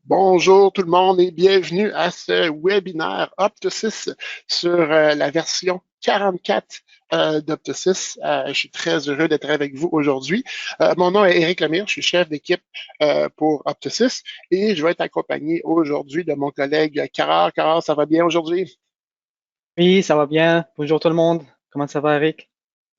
Bonjour tout le monde et bienvenue à ce webinaire Opto6 sur la version 44 d'Opto6. Je suis très heureux d'être avec vous aujourd'hui. Mon nom est Éric Lemire, je suis chef d'équipe pour Opto6 et je vais être accompagné aujourd'hui de mon collègue Carrard. Carrard, ça va bien aujourd'hui? Oui, ça va bien. Bonjour tout le monde. Comment ça va, Eric?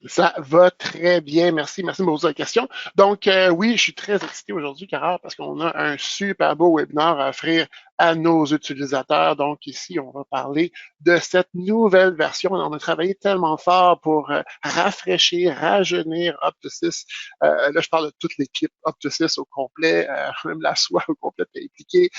Ça va très bien, merci. Merci de me poser la question. Donc, oui, je suis très excité aujourd'hui, Carole, parce qu'on a un super beau webinaire à offrir à nos utilisateurs. Donc, ici, on va parler de cette nouvelle version. On a travaillé tellement fort pour rafraîchir, rajeunir Opto6. Là, je parle de toute l'équipe Opto6 au complet, même la soie au complet est impliquée.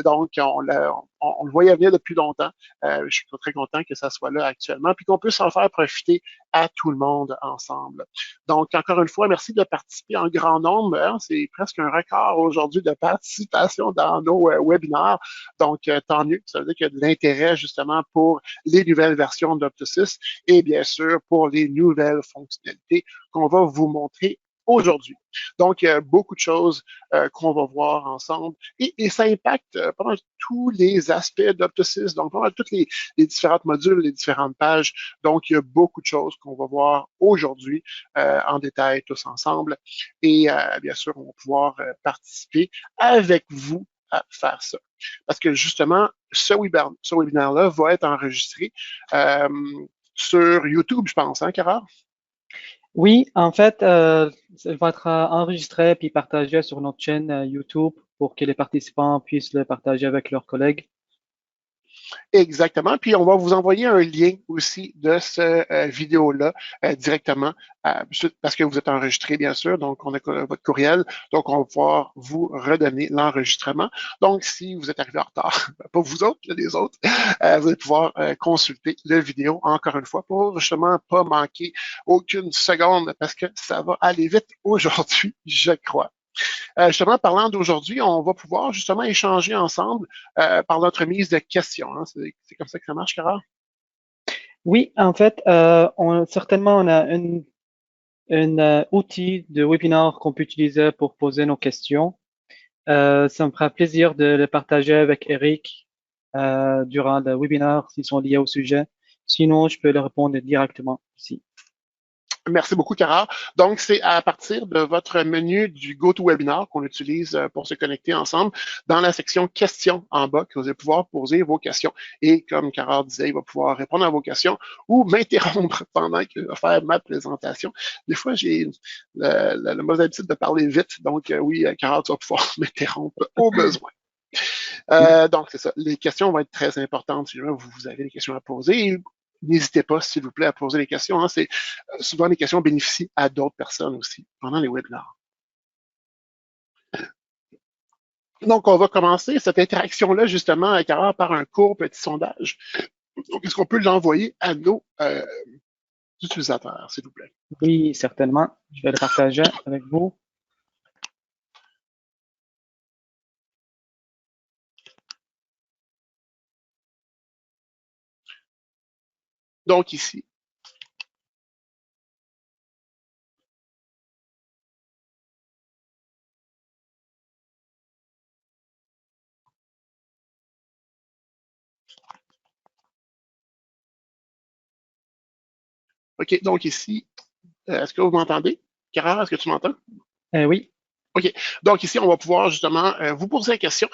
Donc, on le voyait venir depuis longtemps. Je suis très content que ça soit là actuellement, puis qu'on puisse en faire profiter à tout le monde ensemble. Donc, encore une fois, merci de participer en grand nombre. Hein. C'est presque un record aujourd'hui de participation dans nos webinaires. Donc, tant mieux. Ça veut dire qu'il y a de l'intérêt justement pour les nouvelles versions d'Opto6 et bien sûr pour les nouvelles fonctionnalités qu'on va vous montrer aujourd'hui. Donc, il y a beaucoup de choses qu'on va voir ensemble et ça impacte pas mal tous les aspects d'Opto6, donc pas mal tous les différents modules, les différentes pages. Donc, il y a beaucoup de choses qu'on va voir aujourd'hui en détail tous ensemble. Et bien sûr, on va pouvoir participer avec vous à faire ça. Parce que justement, ce webinaire-là va être enregistré euh, sur YouTube, je pense, hein, Cara? Oui, en fait, il va être enregistré puis partagé sur notre chaîne YouTube pour que les participants puissent le partager avec leurs collègues. Exactement. Puis on va vous envoyer un lien aussi de ce vidéo-là directement parce que vous êtes enregistré, bien sûr. Donc, on a votre courriel. Donc, on va pouvoir vous redonner l'enregistrement. Donc, si vous êtes arrivé en retard, pas vous autres, les autres, vous allez pouvoir consulter la vidéo encore une fois pour justement pas manquer aucune seconde parce que ça va aller vite aujourd'hui, je crois. Justement, parlant d'aujourd'hui, on va pouvoir justement échanger ensemble par notre mise de questions. Hein. C'est comme ça que ça marche, Cara? Oui, en fait, certainement, on a un outil de webinar qu'on peut utiliser pour poser nos questions. Ça me fera plaisir de le partager avec Eric durant le webinaire s'ils sont liés au sujet. Sinon, je peux le répondre directement ici. Merci beaucoup, Cara. Donc, c'est à partir de votre menu du GoToWebinar qu'on utilise pour se connecter ensemble dans la section questions en bas que vous allez pouvoir poser vos questions. Et comme Cara disait, il va pouvoir répondre à vos questions ou m'interrompre pendant que je vais faire ma présentation. Des fois, j'ai la mauvaise habitude de parler vite. Donc, oui, Cara, tu vas pouvoir m'interrompre au besoin. Donc, c'est ça. Les questions vont être très importantes si jamais vous avez des questions à poser. N'hésitez pas, s'il vous plaît, à poser les questions. Hein. C'est souvent les questions bénéficient à d'autres personnes aussi pendant les webinars. Donc, on va commencer cette interaction-là, justement, Cara, par un court petit sondage. Donc, est-ce qu'on peut l'envoyer à nos utilisateurs, s'il vous plaît? Oui, certainement. Je vais le partager avec vous. Donc, ici. OK, donc ici, est-ce que vous m'entendez? Cara, est-ce que tu m'entends? Oui. OK, donc ici, on va pouvoir justement vous poser la question.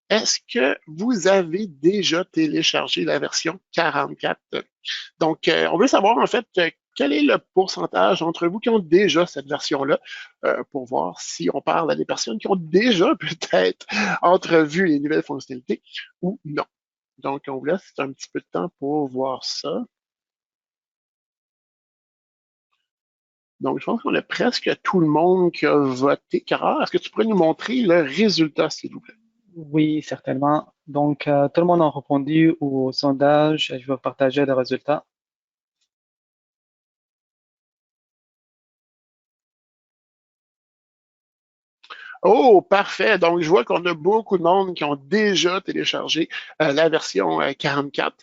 Est-ce que vous avez déjà téléchargé la version 44? Donc, on veut savoir en fait quel est le pourcentage entre vous qui ont déjà cette version-là pour voir si on parle à des personnes qui ont déjà peut-être entrevu les nouvelles fonctionnalités ou non. Donc, on vous laisse un petit peu de temps pour voir ça. Donc, je pense qu'on a presque tout le monde qui a voté. Cara, est-ce que tu pourrais nous montrer le résultat, s'il vous plaît? Oui, certainement. Donc, tout le monde a répondu au sondage. Je vais partager les résultats. Oh, parfait. Donc, je vois qu'on a beaucoup de monde qui ont déjà téléchargé la version 44.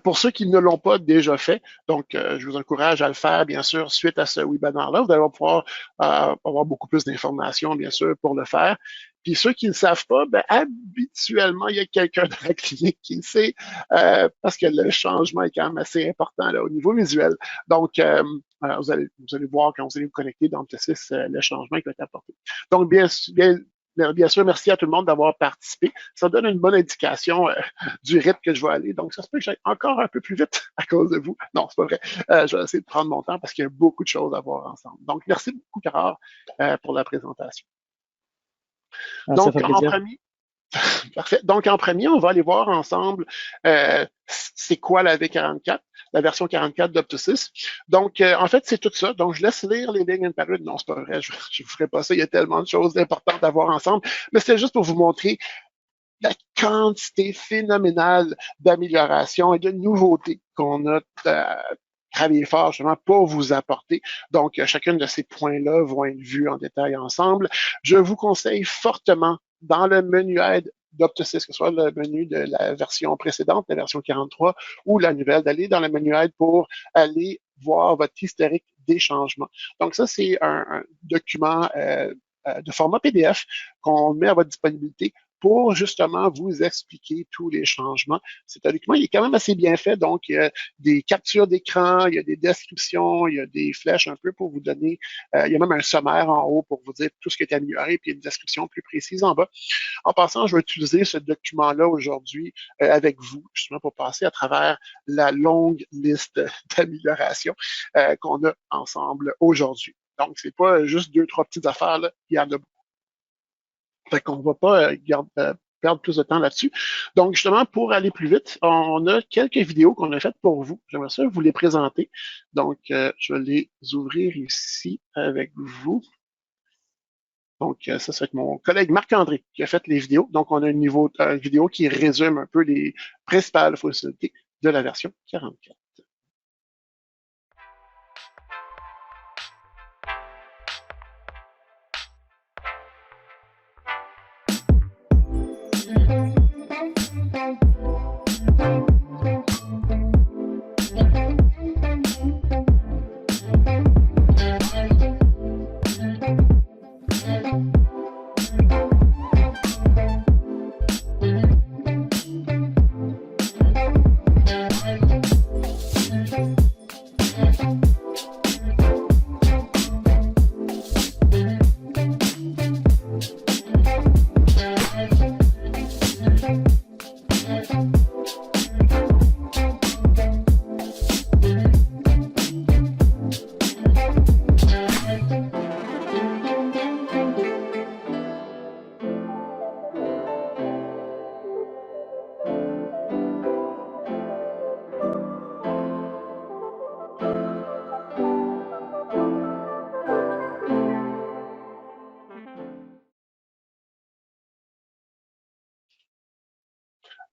Pour ceux qui ne l'ont pas déjà fait, donc je vous encourage à le faire, bien sûr, suite à ce webinaire-là. Vous allez pouvoir avoir beaucoup plus d'informations, bien sûr, pour le faire. Puis ceux qui ne le savent pas, ben, habituellement, il y a quelqu'un dans la clinique qui le sait, parce que le changement est quand même assez important là, au niveau visuel. Donc, vous allez voir quand vous allez vous connecter dans Optosis, le changement qui va être apporté. Donc, bien sûr, merci à tout le monde d'avoir participé. Ça donne une bonne indication du rythme que je vais aller. Donc, ça se peut que j'aille encore un peu plus vite à cause de vous. Non, c'est pas vrai. Je vais essayer de prendre mon temps parce qu'il y a beaucoup de choses à voir ensemble. Donc, merci beaucoup, Carrard, pour la présentation. Ça Donc, fait en plaisir. premier, parfait. Donc, en premier, on va aller voir ensemble c'est quoi la V44, la version 44 d'Optosis. Donc, en fait, c'est tout ça. Donc, je laisse lire les lignes une par une. Non, c'est pas vrai, je ne vous ferai pas ça. Il y a tellement de choses importantes à voir ensemble. Mais c'est juste pour vous montrer la quantité phénoménale d'améliorations et de nouveautés qu'on a travaillé fort justement pour vous apporter. Donc, chacun de ces points-là vont être vus en détail ensemble. Je vous conseille fortement dans le menu aide d'Optosis, que ce soit le menu de la version précédente, la version 43, ou la nouvelle, d'aller dans le menu aide pour aller voir votre historique des changements. Donc, ça, c'est un document de format PDF qu'on met à votre disponibilité pour justement vous expliquer tous les changements. C'est un document, il est quand même assez bien fait, donc il y a des captures d'écran, il y a des descriptions, il y a des flèches un peu pour vous donner, il y a même un sommaire en haut pour vous dire tout ce qui est amélioré, puis une description plus précise en bas. En passant, je vais utiliser ce document-là aujourd'hui avec vous, justement pour passer à travers la longue liste d'améliorations qu'on a ensemble aujourd'hui. Donc, c'est pas juste deux, trois petites affaires, là, il y en a beaucoup. Fait qu'on ne va pas perdre plus de temps là-dessus. Donc, justement, pour aller plus vite, on a quelques vidéos qu'on a faites pour vous. J'aimerais ça vous les présenter. Donc, je vais les ouvrir ici avec vous. Donc, ça, c'est mon collègue Marc-André qui a fait les vidéos. Donc, on a une vidéo qui résume un peu les principales fonctionnalités de la version 44.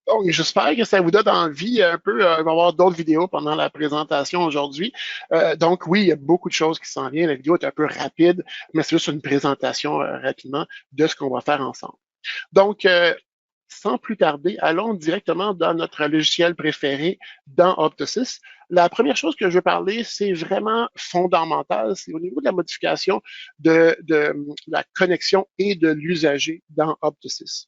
Donc, j'espère que ça vous donne envie un peu. Il va y avoir d'autres vidéos pendant la présentation aujourd'hui. Donc, oui, il y a beaucoup de choses qui s'en viennent. La vidéo est un peu rapide, mais c'est juste une présentation rapidement de ce qu'on va faire ensemble. Donc, sans plus tarder, allons directement dans notre logiciel préféré, dans Optosis. La première chose que je veux parler, c'est vraiment fondamental, c'est au niveau de la modification de la connexion et de l'usager dans Optosis.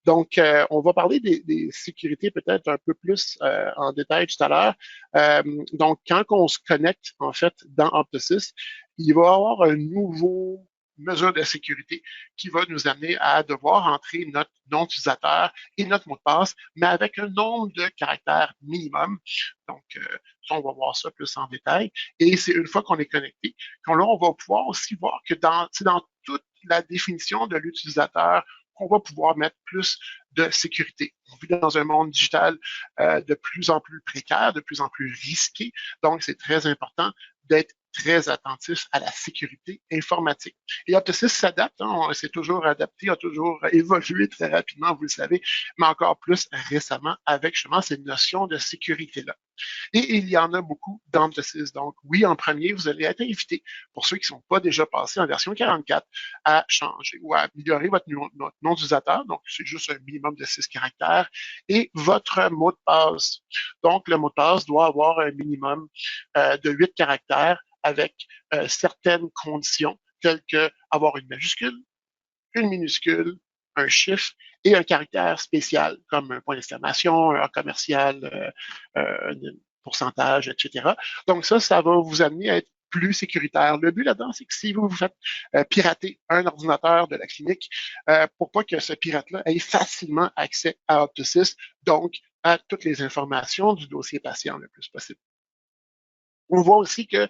Donc, on va parler des sécurités peut-être un peu plus en détail tout à l'heure. Donc, quand on se connecte, en fait, dans Optosis, il va y avoir un nouveau mesure de sécurité qui va nous amener à devoir entrer notre nom d'utilisateur et notre mot de passe, mais avec un nombre de caractères minimum. Donc, ça, on va voir ça plus en détail. Et c'est une fois qu'on est connecté, là, on va pouvoir aussi voir que dans toute la définition de l'utilisateur, on va pouvoir mettre plus de sécurité. On vit dans un monde digital de plus en plus précaire, de plus en plus risqué. Donc, c'est très important d'être très attentif à la sécurité informatique. Et Optosis s'adapte, hein, on s'est toujours adapté, a toujours évolué très rapidement, vous le savez, mais encore plus récemment avec justement ces notions de sécurité-là. Et il y en a beaucoup dans Optosis. Donc, oui, en premier, vous allez être invité, pour ceux qui ne sont pas déjà passés en version 44, à changer ou à améliorer votre nom d'utilisateur. Donc, c'est juste un minimum de 6 caractères. Et votre mot de passe. Donc, le mot de passe doit avoir un minimum de 8 caractères avec certaines conditions, telles que avoir une majuscule, une minuscule, un chiffre et un caractère spécial, comme un point d'exclamation, un commercial, un pourcentage, etc. Donc ça va vous amener à être plus sécuritaire. Le but là-dedans, c'est que si vous vous faites pirater un ordinateur de la clinique, pour pas que ce pirate-là ait facilement accès à Optusys, donc à toutes les informations du dossier patient le plus possible. On voit aussi qu'il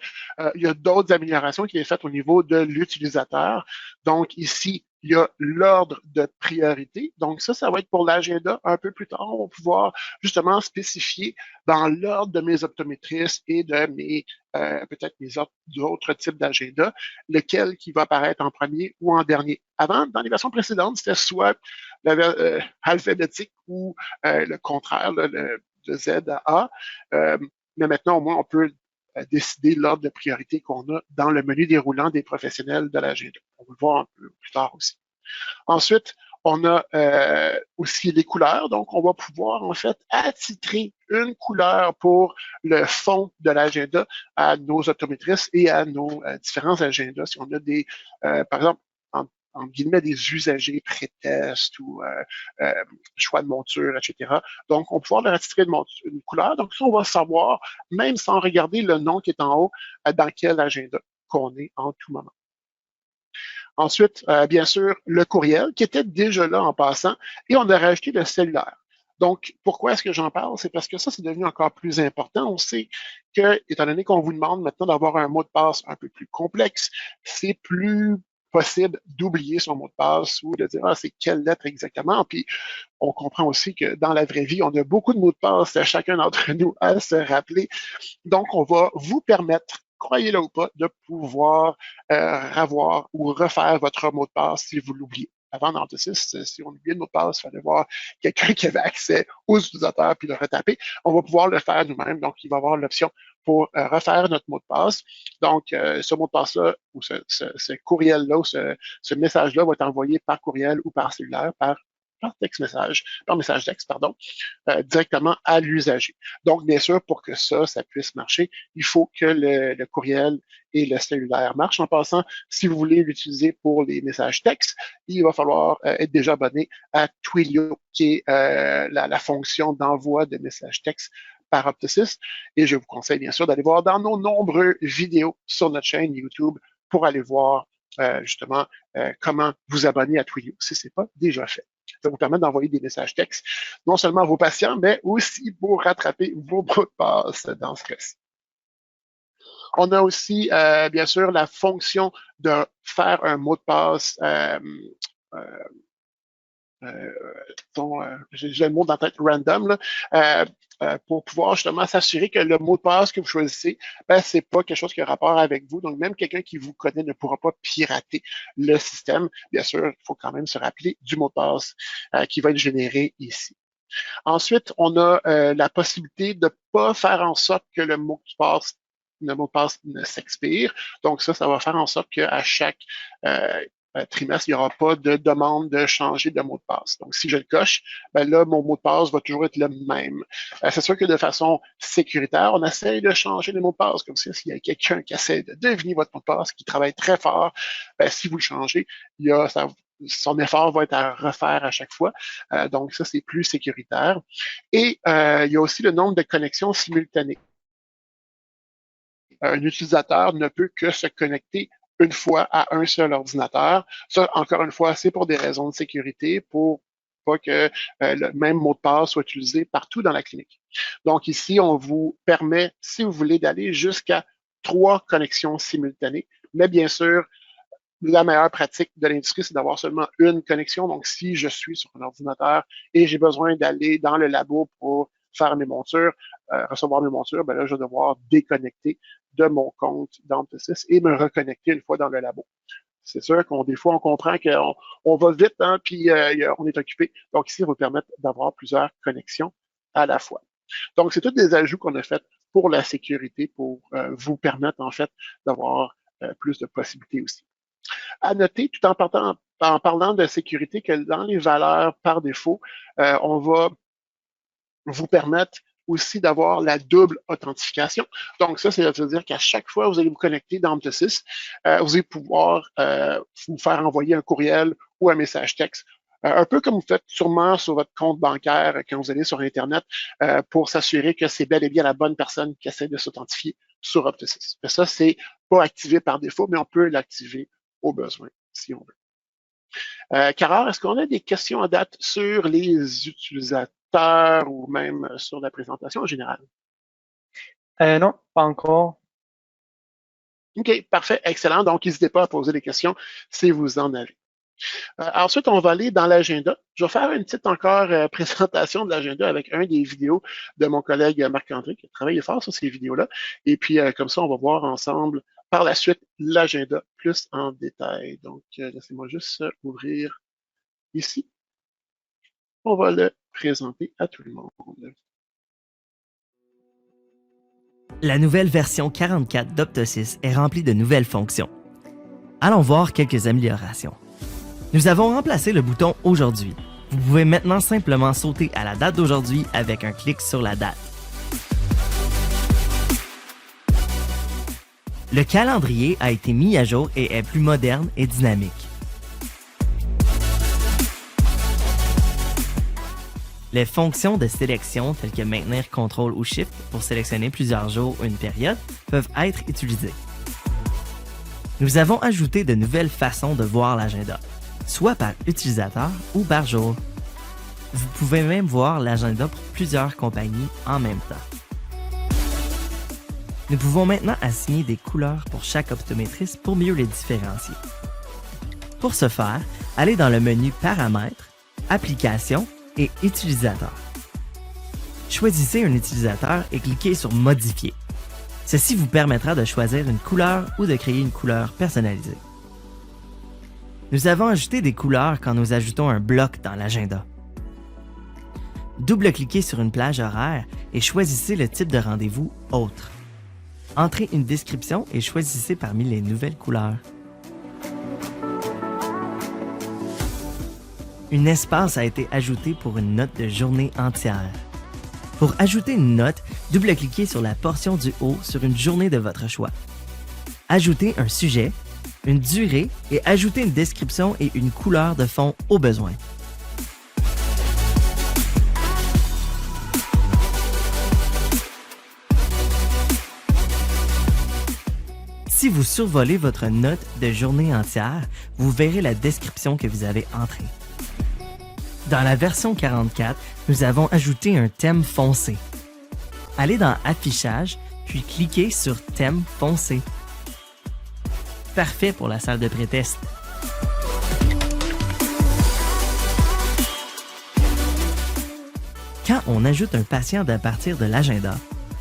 y a d'autres améliorations qui sont faites au niveau de l'utilisateur. Donc ici, il y a l'ordre de priorité. Donc ça va être pour l'agenda un peu plus tard. On va pouvoir justement spécifier dans l'ordre de mes optométristes et de mes peut-être mes autres types d'agenda, lequel qui va apparaître en premier ou en dernier. Avant, dans les versions précédentes, c'était soit alphabétique ou le contraire, de Z à A. Mais maintenant, au moins, on peut décider l'ordre de priorité qu'on a dans le menu déroulant des professionnels de l'agenda. On va le voir un peu plus tard aussi. Ensuite, on a aussi les couleurs. Donc, on va pouvoir en fait attitrer une couleur pour le fond de l'agenda à nos optométristes et à nos différents agendas. Si on a des, par exemple, en guillemets, des usagers pré-test ou choix de monture, etc. Donc, on va pouvoir leur attitrer une couleur. Donc, ça, on va savoir, même sans regarder le nom qui est en haut, dans quel agenda qu'on est en tout moment. Ensuite, bien sûr, le courriel qui était déjà là en passant et on a rajouté le cellulaire. Donc, pourquoi est-ce que j'en parle? C'est parce que ça, c'est devenu encore plus important. On sait que, étant donné qu'on vous demande maintenant d'avoir un mot de passe un peu plus complexe, c'est plus possible d'oublier son mot de passe ou de dire, ah, c'est quelle lettre exactement. Puis, on comprend aussi que dans la vraie vie, on a beaucoup de mots de passe à chacun d'entre nous à se rappeler. Donc, on va vous permettre, croyez-le ou pas, de pouvoir avoir ou refaire votre mot de passe si vous l'oubliez. Avant, dans Optusys, si on oubliait le mot de passe, il fallait voir quelqu'un qui avait accès aux utilisateurs puis le retaper. On va pouvoir le faire nous-mêmes. Donc, il va y avoir l'option pour refaire notre mot de passe. Donc, ce mot de passe-là, ou ce courriel-là, ou ce message-là va être envoyé par courriel ou par cellulaire, par message texte, pardon, directement à l'usager. Donc, bien sûr, pour que ça puisse marcher, il faut que le courriel et le cellulaire marchent. En passant, si vous voulez l'utiliser pour les messages textes, il va falloir être déjà abonné à Twilio, qui est la fonction d'envoi de messages textes par Optusys. Et je vous conseille bien sûr d'aller voir dans nos nombreuses vidéos sur notre chaîne YouTube pour aller voir justement comment vous abonner à Twilio si ce n'est pas déjà fait. Ça vous permet d'envoyer des messages textes, non seulement à vos patients, mais aussi pour rattraper vos mots de passe dans ce cas-ci. On a aussi, bien sûr, la fonction de faire un mot de passe j'ai le mot dans la tête random, là, pour pouvoir justement s'assurer que le mot de passe que vous choisissez, c'est pas quelque chose qui a rapport avec vous. Donc, même quelqu'un qui vous connaît ne pourra pas pirater le système. Bien sûr, il faut quand même se rappeler du mot de passe qui va être généré ici. Ensuite, on a la possibilité de ne pas faire en sorte que le mot de passe ne s'expire. Donc, ça va faire en sorte qu'à chaque trimestre, il n'y aura pas de demande de changer de mot de passe. Donc, si je le coche, là, mon mot de passe va toujours être le même. C'est sûr que de façon sécuritaire, on essaie de changer les mots de passe, comme s'il y a quelqu'un qui essaie de deviner votre mot de passe, qui travaille très fort, si vous le changez, son effort va être à refaire à chaque fois. Donc, ça, c'est plus sécuritaire. Et il y a aussi le nombre de connexions simultanées. Un utilisateur ne peut que se connecter une fois à un seul ordinateur. Ça, encore une fois, c'est pour des raisons de sécurité, pour pas que le même mot de passe soit utilisé partout dans la clinique. Donc ici, on vous permet, si vous voulez, d'aller jusqu'à 3 connexions simultanées. Mais bien sûr, la meilleure pratique de l'industrie, c'est d'avoir seulement une connexion. Donc, si je suis sur un ordinateur et j'ai besoin d'aller dans le labo pour faire mes montures, recevoir mes montures, là, je vais devoir déconnecter de mon compte d'Optusys et me reconnecter une fois dans le labo. C'est sûr des fois, on comprend qu'on va vite, hein, puis on est occupé. Donc, ici, on va permettre d'avoir plusieurs connexions à la fois. Donc, c'est tous des ajouts qu'on a faits pour la sécurité, pour vous permettre, en fait, d'avoir plus de possibilités aussi. À noter, tout en parlant de sécurité, que dans les valeurs par défaut, on va vous permettre aussi d'avoir la double authentification. Donc ça, veut dire qu'à chaque fois que vous allez vous connecter dans Optusys, vous allez pouvoir vous faire envoyer un courriel ou un message texte Un peu comme vous faites sûrement sur votre compte bancaire quand vous allez sur Internet pour s'assurer que c'est bel et bien la bonne personne qui essaie de s'authentifier sur Opto6. Ça, c'est pas activé par défaut, mais on peut l'activer au besoin si on veut. Carole, est-ce qu'on a des questions à date sur les utilisateurs ou même sur la présentation en général? Non, pas encore. OK, parfait, excellent. Donc, n'hésitez pas à poser des questions si vous en avez. Ensuite, on va aller dans l'agenda. Je vais faire une petite encore présentation de l'agenda avec un des vidéos de mon collègue Marc-André qui a travaillé fort sur ces vidéos-là. Et puis, comme ça, on va voir ensemble par la suite l'agenda plus en détail. Donc, laissez-moi juste ouvrir ici. On va le présenter à tout le monde. La nouvelle version 44 d'Opto6 est remplie de nouvelles fonctions. Allons voir quelques améliorations. Nous avons remplacé le bouton « Aujourd'hui ». Vous pouvez maintenant simplement sauter à la date d'aujourd'hui avec un clic sur la date. Le calendrier a été mis à jour et est plus moderne et dynamique. Les fonctions de sélection telles que maintenir CTRL ou SHIFT pour sélectionner plusieurs jours ou une période peuvent être utilisées. Nous avons ajouté de nouvelles façons de voir l'agenda, soit par utilisateur ou par jour. Vous pouvez même voir l'agenda pour plusieurs compagnies en même temps. Nous pouvons maintenant assigner des couleurs pour chaque optométriste pour mieux les différencier. Pour ce faire, allez dans le menu Paramètres, Applications et Utilisateurs. Choisissez un utilisateur et cliquez sur Modifier. Ceci vous permettra de choisir une couleur ou de créer une couleur personnalisée. Nous avons ajouté des couleurs quand nous ajoutons un bloc dans l'agenda. Double-cliquez sur une plage horaire et choisissez le type de rendez-vous « Autre ». Entrez une description et choisissez parmi les nouvelles couleurs. Un espace a été ajouté pour une note de journée entière. Pour ajouter une note, double-cliquez sur la portion du haut sur une journée de votre choix. Ajoutez un sujet, une durée et ajoutez une description et une couleur de fond au besoin. Si vous survolez votre note de journée entière, vous verrez la description que vous avez entrée. Dans la version 44, nous avons ajouté un thème foncé. Allez dans Affichage, puis cliquez sur Thème foncé. Parfait pour la salle de pré-test. Quand on ajoute un patient à partir de l'agenda,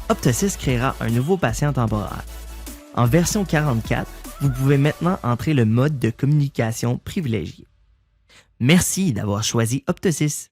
Opto6 créera un nouveau patient temporaire. En version 44, vous pouvez maintenant entrer le mode de communication privilégié. Merci d'avoir choisi Opto6.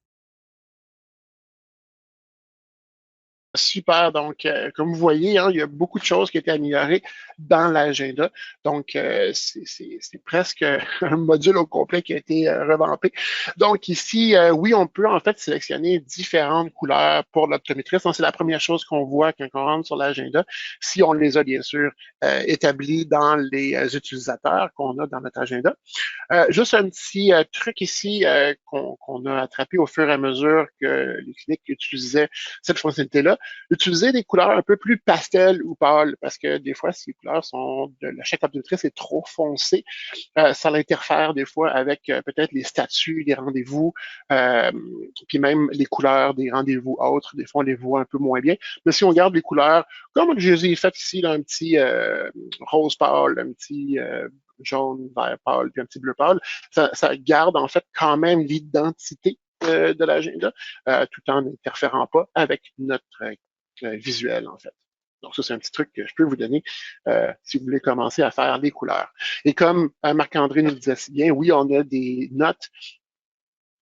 Super. Donc, comme vous voyez, hein, il y a beaucoup de choses qui ont été améliorées dans l'agenda. Donc, c'est presque un module au complet qui a été revampé. Donc, ici, oui, on peut en fait sélectionner différentes couleurs pour l'optométriste. Donc, c'est la première chose qu'on voit quand on rentre sur l'agenda, si on les a bien sûr établis dans les utilisateurs qu'on a dans notre agenda. Juste un petit truc ici qu'on a attrapé au fur et à mesure que les cliniques utilisaient cette fonctionnalité-là. Utiliser des couleurs un peu plus pastel ou pâles, parce que des fois, si les couleurs sont de la chaque optométriste est trop foncé, ça l'interfère des fois avec peut-être les statuts des rendez-vous, puis même les couleurs des rendez-vous autres. Des fois, on les voit un peu moins bien. Mais si on garde les couleurs, comme je les ai faites ici, là, un petit rose pâle, un petit jaune, vert pâle, puis un petit bleu pâle, ça garde en fait quand même l'identité de l'agenda, tout en n'interférant pas avec notre visuel, en fait. Donc, ça, c'est un petit truc que je peux vous donner si vous voulez commencer à faire les couleurs. Et comme Marc-André nous le disait si bien, oui, on a des notes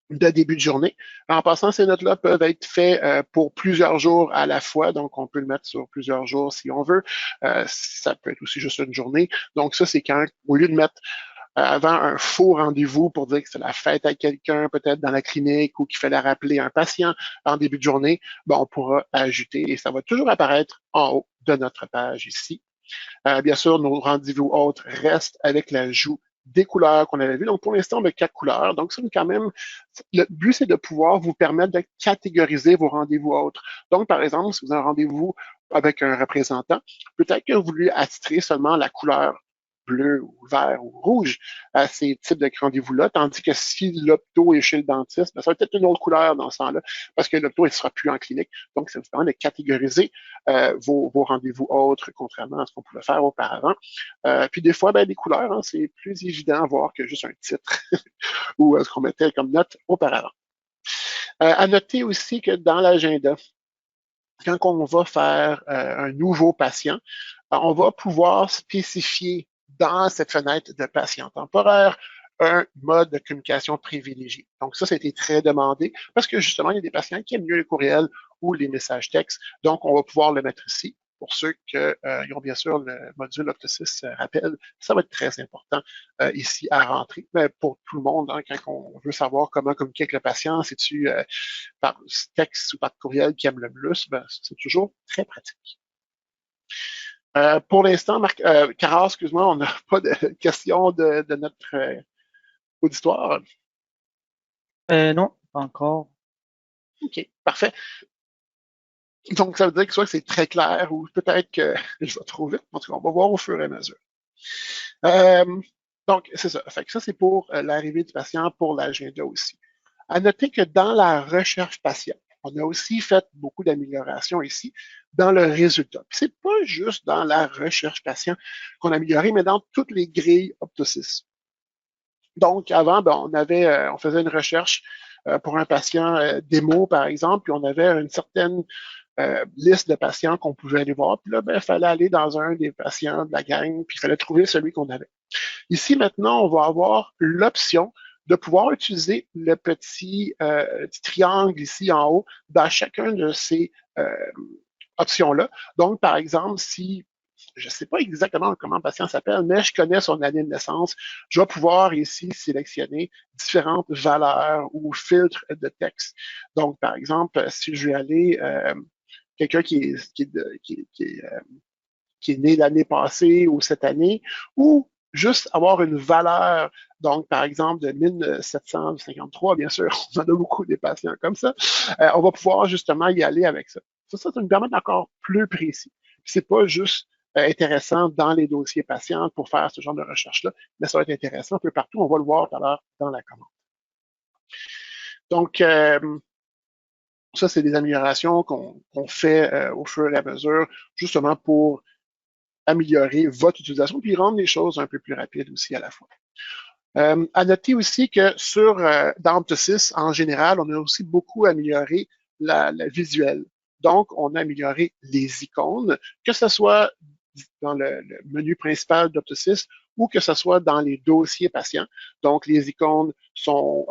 de début de journée. En passant, ces notes-là peuvent être faites pour plusieurs jours à la fois, donc on peut le mettre sur plusieurs jours si on veut. Ça peut être aussi juste une journée. Donc ça, c'est quand, au lieu de mettre avant un faux rendez-vous pour dire que c'est la fête à quelqu'un, peut-être dans la clinique, ou qu'il fallait rappeler un patient en début de journée, ben, on pourra ajouter et ça va toujours apparaître en haut de notre page ici. Bien sûr, nos rendez-vous autres restent avec l'ajout des couleurs qu'on avait vues. Donc, pour l'instant, on a 4 couleurs. Donc, ça, quand même, le but, c'est de pouvoir vous permettre de catégoriser vos rendez-vous autres. Donc, par exemple, si vous avez un rendez-vous avec un représentant, peut-être que vous lui attitrez seulement la couleur bleu ou vert ou rouge à ces types de rendez-vous-là, tandis que si l'opto est chez le dentiste, ben, ça va être une autre couleur dans ce temps-là, parce que l'opto ne sera plus en clinique. Donc, c'est vraiment de catégoriser vos rendez-vous autres, contrairement à ce qu'on pouvait faire auparavant. Puis des fois, ben, des couleurs, hein, c'est plus évident à voir que juste un titre ou ce qu'on mettait comme note auparavant. À noter aussi que dans l'agenda, quand on va faire un nouveau patient, on va pouvoir spécifier dans cette fenêtre de patient temporaire un mode de communication privilégié. Donc ça a été très demandé parce que justement, il y a des patients qui aiment mieux les courriels ou les messages textes. Donc, on va pouvoir le mettre ici. Pour ceux qui ont bien sûr le module Opto6 rappel, ça va être très important ici à rentrer. Mais pour tout le monde, hein, quand on veut savoir comment communiquer avec le patient, c'est-tu par texte ou par courriel qui aime le plus, ben, c'est toujours très pratique. Pour l'instant, Cara, excuse-moi, on n'a pas de questions de notre auditoire. Non, pas encore. OK, parfait. Donc, ça veut dire que soit que c'est très clair ou peut-être que je vais trop vite. En tout cas, on va voir au fur et à mesure. Donc, c'est ça. Fait que ça, c'est pour l'arrivée du patient, pour l'agenda aussi. À noter que dans la recherche patient, on a aussi fait beaucoup d'améliorations ici dans le résultat. Puis c'est pas juste dans la recherche patient qu'on a amélioré, mais dans toutes les grilles Opto6. Donc, avant, ben, on faisait une recherche pour un patient démo, par exemple, puis on avait une certaine liste de patients qu'on pouvait aller voir. Puis là, ben, il fallait aller dans un des patients de la gang, puis il fallait trouver celui qu'on avait. Ici, maintenant, on va avoir l'option de pouvoir utiliser le petit triangle ici en haut dans chacun de ces options-là. Donc, par exemple, si je ne sais pas exactement comment le patient s'appelle, mais je connais son année de naissance, je vais pouvoir ici sélectionner différentes valeurs ou filtres de texte. Donc, par exemple, si je vais aller quelqu'un qui est né l'année passée ou cette année, ou juste avoir une valeur, donc par exemple de 1753, bien sûr, on en a beaucoup des patients comme ça, on va pouvoir justement y aller avec ça. Ça nous permet d'encore plus précis. C'est pas juste intéressant dans les dossiers patients pour faire ce genre de recherche-là, mais ça va être intéressant un peu partout. On va le voir tout à l'heure dans la commande. Donc, ça, c'est des améliorations qu'on fait au fur et à mesure, justement pour améliorer votre utilisation puis rendre les choses un peu plus rapides aussi à la fois. À noter aussi que dans Opto6, en général, on a aussi beaucoup amélioré la visuelle. Donc, on a amélioré les icônes, que ce soit dans le menu principal d'Opto6 ou que ce soit dans les dossiers patients. Donc, les icônes sont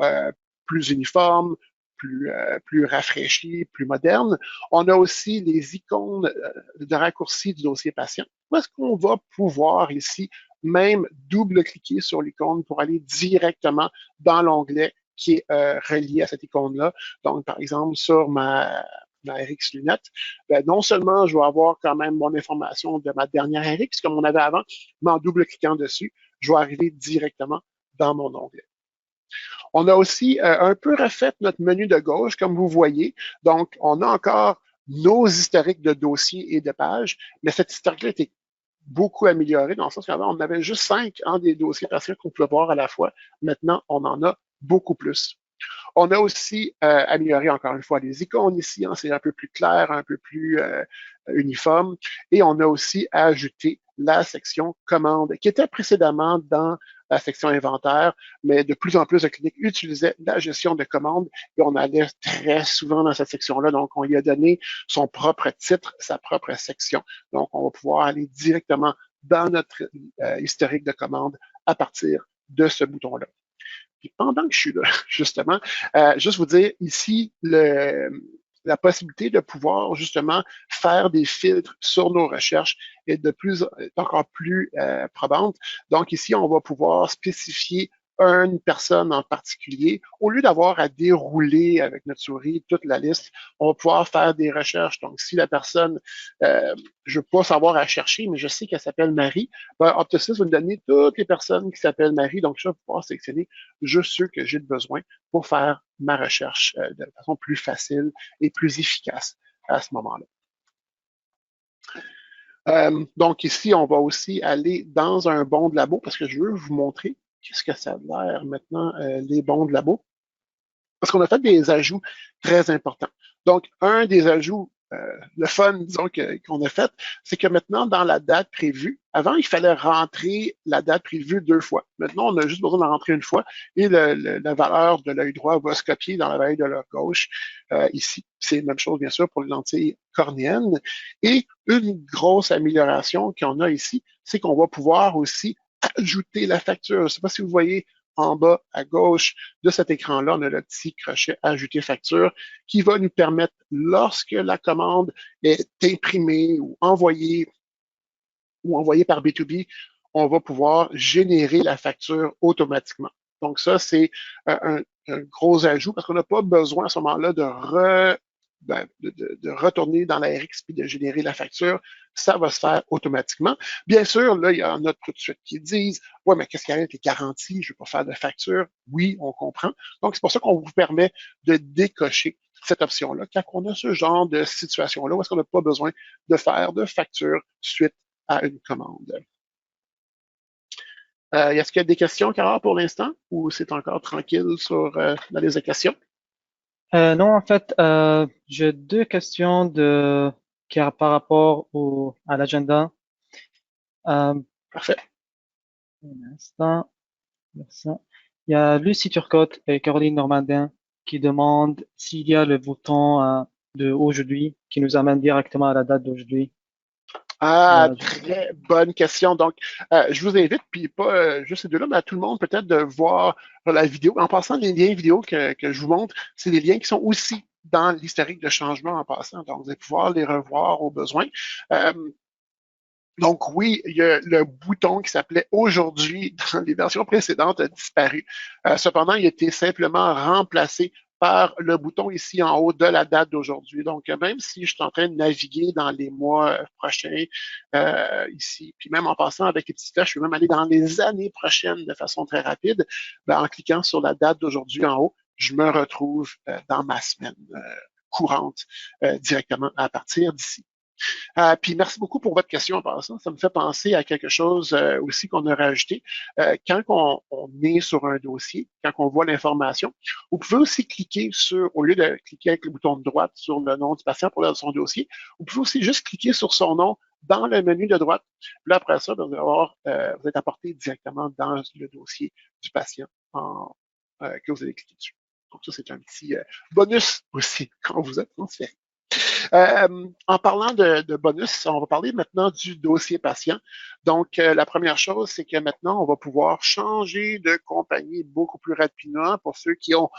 plus uniformes, plus rafraîchies, plus modernes. On a aussi les icônes de raccourci du dossier patient. Où est-ce qu'on va pouvoir ici même double-cliquer sur l'icône pour aller directement dans l'onglet qui est relié à cette icône-là. Donc, par exemple, sur ma RX lunette, ben, non seulement je vais avoir quand même mon information de ma dernière RX comme on avait avant, mais en double-cliquant dessus, je vais arriver directement dans mon onglet. On a aussi un peu refait notre menu de gauche, comme vous voyez. Donc, on a encore nos historiques de dossiers et de pages, mais cet historique-là était beaucoup amélioré, dans le sens qu'avant, on avait juste 5 des dossiers patients qu'on pouvait voir à la fois. Maintenant, on en a beaucoup plus. On a aussi amélioré encore une fois les icônes ici, hein, c'est un peu plus clair, un peu plus uniforme. Et on a aussi ajouté la section commande qui était précédemment dans la section inventaire, mais de plus en plus de cliniques utilisaient la gestion de commandes et on allait très souvent dans cette section-là. Donc, on lui a donné son propre titre, sa propre section. Donc, on va pouvoir aller directement dans notre historique de commandes à partir de ce bouton-là. Puis pendant que je suis là, justement, juste vous dire ici la possibilité de pouvoir justement faire des filtres sur nos recherches est encore plus probante. Donc ici, on va pouvoir spécifier une personne en particulier, au lieu d'avoir à dérouler avec notre souris toute la liste, on va pouvoir faire des recherches. Donc, si la personne, je ne veux pas savoir à chercher, mais je sais qu'elle s'appelle Marie, ben, Optasys va me donner toutes les personnes qui s'appellent Marie. Donc, je vais pouvoir sélectionner juste ceux que j'ai besoin pour faire ma recherche de façon plus facile et plus efficace à ce moment-là. Donc ici, on va aussi aller dans un bon de labo parce que je veux vous montrer qu'est-ce que ça a l'air maintenant, les bons de labo. Parce qu'on a fait des ajouts très importants. Donc, un des ajouts, le fun, disons, qu'on a fait, c'est que maintenant, dans la date prévue, avant, il fallait rentrer la date prévue 2 fois. Maintenant, on a juste besoin de rentrer une fois et la valeur de l'œil droit va se copier dans la valeur de l'œil gauche ici. C'est la même chose, bien sûr, pour les lentilles cornéennes. Et une grosse amélioration qu'on a ici, c'est qu'on va pouvoir aussi ajouter la facture. Je ne sais pas si vous voyez en bas à gauche de cet écran-là, on a le petit crochet Ajouter facture qui va nous permettre, lorsque la commande est imprimée ou envoyée par B2B, on va pouvoir générer la facture automatiquement. Donc ça, c'est un gros ajout parce qu'on n'a pas besoin à ce moment-là de retourner dans la RX puis de générer la facture. Ça va se faire automatiquement. Bien sûr, là, il y en a tout de suite qui disent « Ouais, mais qu'est-ce qu'il y a avec les garanties? Je ne veux pas faire de facture. » Oui, on comprend. Donc, c'est pour ça qu'on vous permet de décocher cette option-là quand on a ce genre de situation-là où est-ce qu'on n'a pas besoin de faire de facture suite à une commande. Est-ce qu'il y a des questions, Cara, pour l'instant, ou c'est encore tranquille dans les questions? Non, en fait, j'ai 2 questions par rapport à l'agenda. Parfait. Un instant. Merci. Il y a Lucie Turcotte et Caroline Normandin qui demandent s'il y a le bouton de aujourd'hui qui nous amène directement à la date d'aujourd'hui. Ah, très bonne question. Donc, je vous invite, puis pas juste ces deux-là, mais à tout le monde peut-être de voir la vidéo. En passant, les liens vidéo que je vous montre, c'est des liens qui sont aussi dans l'historique de changement en passant. Donc, vous allez pouvoir les revoir au besoin. Donc oui, il y a le bouton qui s'appelait aujourd'hui dans les versions précédentes a disparu. Cependant, il a été simplement remplacé par le bouton ici en haut de la date d'aujourd'hui. Donc, même si je suis en train de naviguer dans les mois prochains ici, puis même en passant avec les petites flèches, je peux même aller dans les années prochaines de façon très rapide, ben, en cliquant sur la date d'aujourd'hui en haut, je me retrouve dans ma semaine courante directement à partir d'ici. Puis merci beaucoup pour votre question en passant. Ça me fait penser à quelque chose aussi qu'on a rajouté. Quand on est sur un dossier, quand on voit l'information, vous pouvez aussi cliquer au lieu de cliquer avec le bouton de droite sur le nom du patient pour lire son dossier, vous pouvez aussi juste cliquer sur son nom dans le menu de droite. Puis là, après ça, vous êtes apporté directement dans le dossier du patient que vous allez cliquer dessus. Donc ça, c'est un petit bonus aussi quand vous êtes transféré. En parlant de bonus, on va parler maintenant du dossier patient. Donc, la première chose, c'est que maintenant, on va pouvoir changer de compagnie beaucoup plus rapidement pour ceux qui ont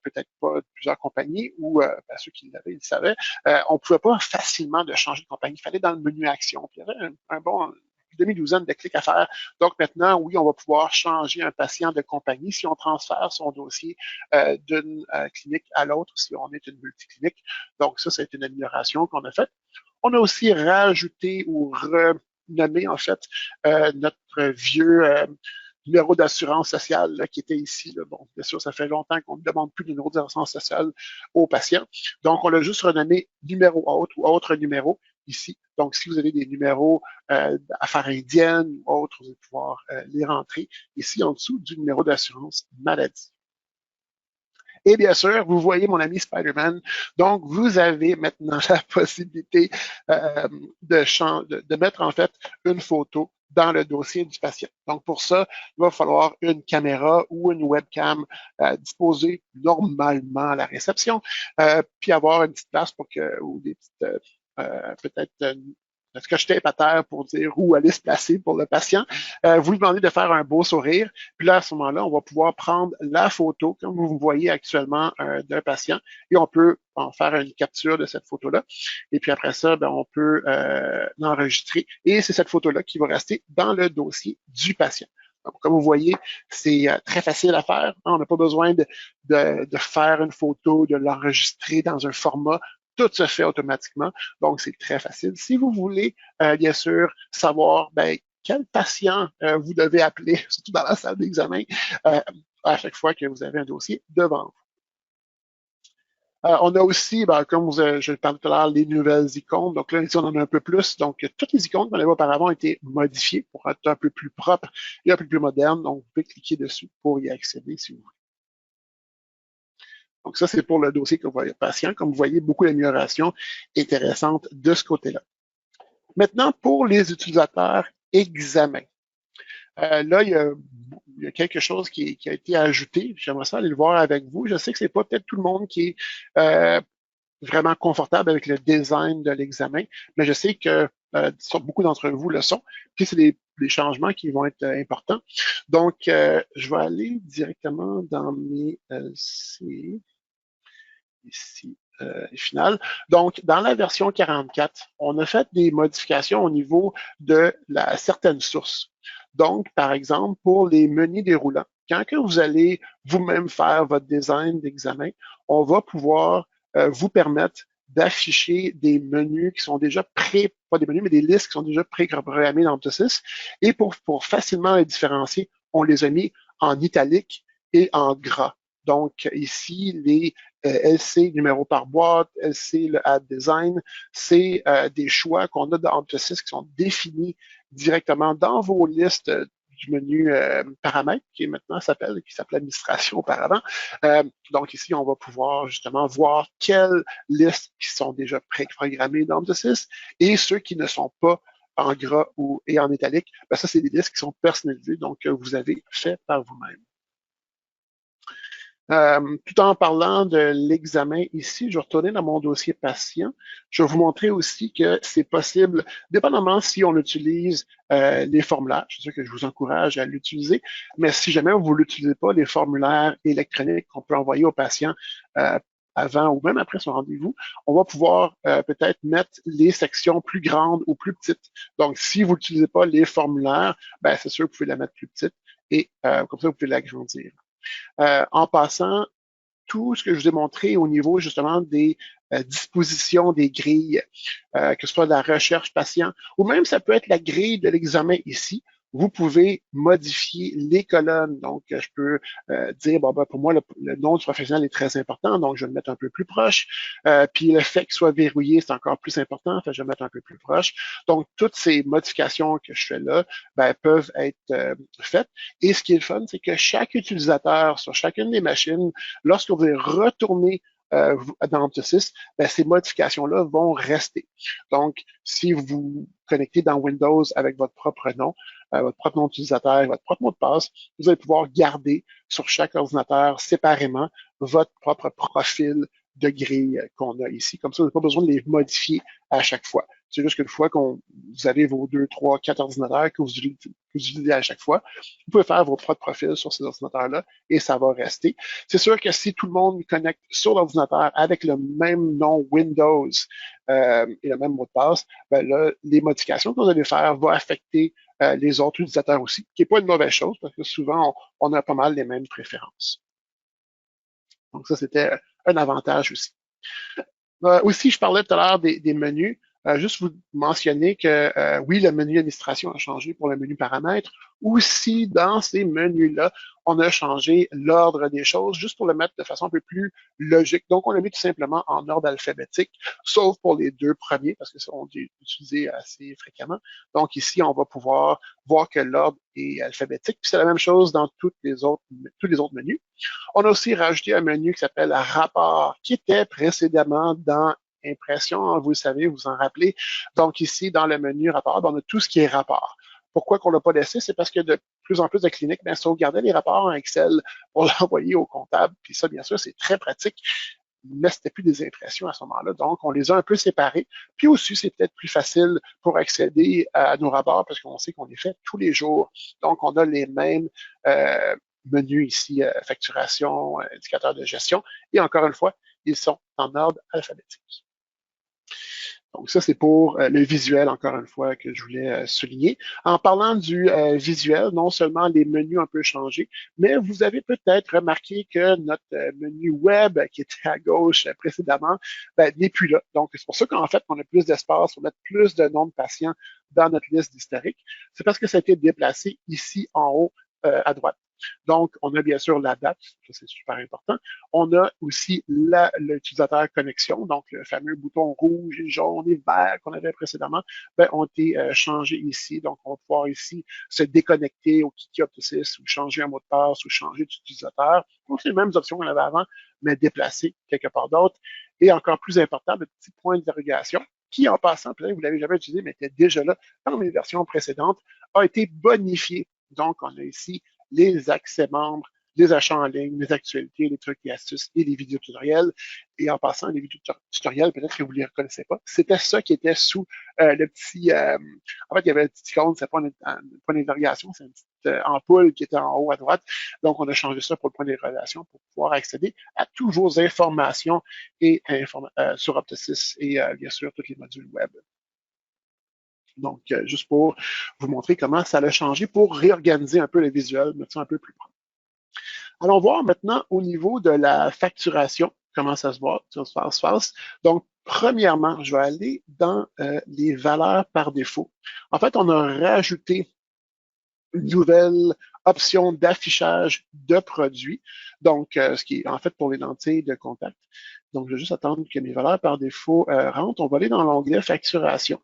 peut-être pas plusieurs compagnies ou ceux qui l'avaient, ils le savaient. On ne pouvait pas facilement de changer de compagnie. Il fallait dans le menu action. Puis il y avait un bon demi-douzaine de clics à faire. Donc maintenant, oui, on va pouvoir changer un patient de compagnie si on transfère son dossier d'une clinique à l'autre, si on est une multiclinique. Donc ça, c'est une amélioration qu'on a faite. On a aussi rajouté ou renommé, en fait, notre vieux numéro d'assurance sociale là, qui était ici. Là. Bon, bien sûr, ça fait longtemps qu'on ne demande plus de numéro d'assurance sociale aux patients. Donc, on l'a juste renommé numéro autre ou autre numéro ici. Donc, si vous avez des numéros d'affaires indiennes ou autres, vous allez pouvoir les rentrer ici en dessous du numéro d'assurance maladie. Et bien sûr, vous voyez mon ami Spider-Man. Donc, vous avez maintenant la possibilité de mettre en fait une photo dans le dossier du patient. Donc, pour ça, il va falloir une caméra ou une webcam disposée normalement à la réception, puis avoir une petite place ou des petites, peut-être un scotch tape à terre pour dire où aller se placer pour le patient. Vous lui demandez de faire un beau sourire. Puis là, à ce moment-là, on va pouvoir prendre la photo, comme vous voyez actuellement, d'un patient, et on peut en faire une capture de cette photo-là. Et puis après ça, on peut l'enregistrer. Et c'est cette photo-là qui va rester dans le dossier du patient. Donc, comme vous voyez, c'est très facile à faire. On n'a pas besoin de faire une photo, de l'enregistrer dans un format. Tout se fait automatiquement. Donc, c'est très facile. Si vous voulez, bien sûr, savoir quel patient vous devez appeler, surtout dans la salle d'examen, à chaque fois que vous avez un dossier devant vous. On a aussi, comme je parlais tout à l'heure, les nouvelles icônes. Donc là, ici, on en a un peu plus. Donc, toutes les icônes qu'on avait auparavant ont été modifiées pour être un peu plus propres et un peu plus modernes. Donc, vous pouvez cliquer dessus pour y accéder si vous voulez. Donc, ça, c'est pour le dossier que vous voyez patient. Comme vous voyez, beaucoup d'améliorations intéressantes de ce côté-là. Maintenant, pour les utilisateurs examens. Là, il y a quelque chose qui a été ajouté. J'aimerais ça aller le voir avec vous. Je sais que c'est pas peut-être tout le monde qui est vraiment confortable avec le design de l'examen, mais je sais que beaucoup d'entre vous le sont. Puis c'est des changements qui vont être importants. Donc, je vais aller directement dans mes ici, final. Donc, dans la version 44, on a fait des modifications au niveau de certaines sources. Donc, par exemple, pour les menus déroulants, quand que vous allez vous-même faire votre design d'examen, on va pouvoir vous permettre d'afficher des menus qui sont déjà pas des menus, mais des listes qui sont déjà pré-programmées dans OptoSys. Et pour facilement les différencier, on les a mis en italique et en gras. Donc, ici, les LC numéro par boîte, LC le Add Design, c'est des choix qu'on a dans OptoSys qui sont définis directement dans vos listes du menu paramètres, qui maintenant s'appelle administration auparavant. Donc ici, on va pouvoir justement voir quelles listes qui sont déjà pré-programmées dans OptoSys et ceux qui ne sont pas en gras et en italique, ça, c'est des listes qui sont personnalisées, donc vous avez fait par vous-même. Tout en parlant de l'examen ici, je vais retourner dans mon dossier patient. Je vais vous montrer aussi que c'est possible, dépendamment si on utilise les formulaires, c'est sûr que je vous encourage à l'utiliser, mais si jamais vous ne l'utilisez pas, les formulaires électroniques qu'on peut envoyer aux patients avant ou même après son rendez-vous, on va pouvoir peut-être mettre les sections plus grandes ou plus petites. Donc, si vous n'utilisez pas les formulaires, c'est sûr que vous pouvez la mettre plus petite et comme ça, vous pouvez l'agrandir. En passant, tout ce que je vous ai montré au niveau justement des dispositions des grilles, que ce soit de la recherche patient, ou même ça peut être la grille de l'examen ici, vous pouvez modifier les colonnes. Donc, je peux dire, pour moi, le nom du professionnel est très important, donc je vais le mettre un peu plus proche. Puis le fait qu'il soit verrouillé, c'est encore plus important, je vais le mettre un peu plus proche. Donc, toutes ces modifications que je fais là, peuvent être faites. Et ce qui est le fun, c'est que chaque utilisateur sur chacune des machines, lorsque vous allez retourner dans OptoSys, ces modifications-là vont rester. Donc, si vous vous connectez dans Windows avec votre propre nom d'utilisateur, votre propre mot de passe, vous allez pouvoir garder sur chaque ordinateur séparément votre propre profil de grille qu'on a ici. Comme ça, vous n'avez pas besoin de les modifier à chaque fois. C'est juste qu'une fois vous avez vos 2, 3, 4 ordinateurs que vous utilisez à chaque fois, vous pouvez faire vos propres profils sur ces ordinateurs-là et ça va rester. C'est sûr que si tout le monde connecte sur l'ordinateur avec le même nom Windows et le même mot de passe, là, les modifications que vous allez faire vont affecter les autres utilisateurs aussi, qui n'est pas une mauvaise chose parce que souvent, on a pas mal les mêmes préférences. Donc ça, c'était un avantage aussi. Aussi, je parlais tout à l'heure des menus. Juste vous mentionner que oui, le menu administration a changé pour le menu paramètres. Aussi, dans ces menus-là, on a changé l'ordre des choses, juste pour le mettre de façon un peu plus logique. Donc, on l'a mis tout simplement en ordre alphabétique, sauf pour les deux premiers, parce que ça, on est utilisé assez fréquemment. Donc, ici, on va pouvoir voir que l'ordre est alphabétique. Puis c'est la même chose dans tous les autres menus. On a aussi rajouté un menu qui s'appelle Rapport, qui était précédemment dans Impression, vous le savez, vous en rappelez. Donc ici, dans le menu Rapport, on a tout ce qui est rapport. Pourquoi qu'on ne l'a pas laissé? C'est parce que de plus en plus de cliniques sauvegardaient les rapports en Excel pour l'envoyer au comptable. Puis ça, bien sûr, c'est très pratique, mais c'était plus des impressions à ce moment-là. Donc, on les a un peu séparés. Puis aussi, c'est peut-être plus facile pour accéder à nos rapports parce qu'on sait qu'on les fait tous les jours. Donc, on a les mêmes menus ici, facturation, indicateur de gestion. Et encore une fois, ils sont en ordre alphabétique. Donc ça, c'est pour le visuel, encore une fois, que je voulais souligner. En parlant du visuel, non seulement les menus ont un peu changé, mais vous avez peut-être remarqué que notre menu web qui était à gauche précédemment n'est plus là. Donc c'est pour ça qu'en fait, on a plus d'espace, on a plus de noms de patients dans notre liste d'historique. C'est parce que ça a été déplacé ici en haut à droite. Donc, on a bien sûr la date, ça c'est super important. On a aussi l'utilisateur connexion, donc le fameux bouton rouge et jaune et vert qu'on avait précédemment, ont été changés ici. Donc, on va pouvoir ici se déconnecter au Kiki Optosis ou changer un mot de passe ou changer d'utilisateur. Donc, c'est les mêmes options qu'on avait avant, mais déplacées quelque part d'autre. Et encore plus important, le petit point d'interrogation, qui en passant, peut-être que vous l'avez jamais utilisé, mais était déjà là dans mes versions précédentes, a été bonifié. Donc, on a ici les accès membres, les achats en ligne, les actualités, les trucs et astuces et les vidéos tutoriels. Et en passant, les vidéos tutoriels, peut-être que vous ne les reconnaissez pas, c'était ça qui était sous le petit... en fait, il y avait un petit icône, c'est pas un point d'interrogation, c'est une petite ampoule qui était en haut à droite. Donc, on a changé ça pour le point d'interrogation pour pouvoir accéder à toutes vos informations et sur Optosis et bien sûr, tous les modules web. Donc, juste pour vous montrer comment ça a changé pour réorganiser un peu le visuel, mettre ça un peu plus propre. Allons voir maintenant au niveau de la facturation, comment ça se voit, ça se passe. Donc, premièrement, je vais aller dans les valeurs par défaut. En fait, on a rajouté une nouvelle option d'affichage de produits, donc ce qui est en fait pour les lentilles de contact. Donc, je vais juste attendre que mes valeurs par défaut rentrent. On va aller dans l'onglet facturation.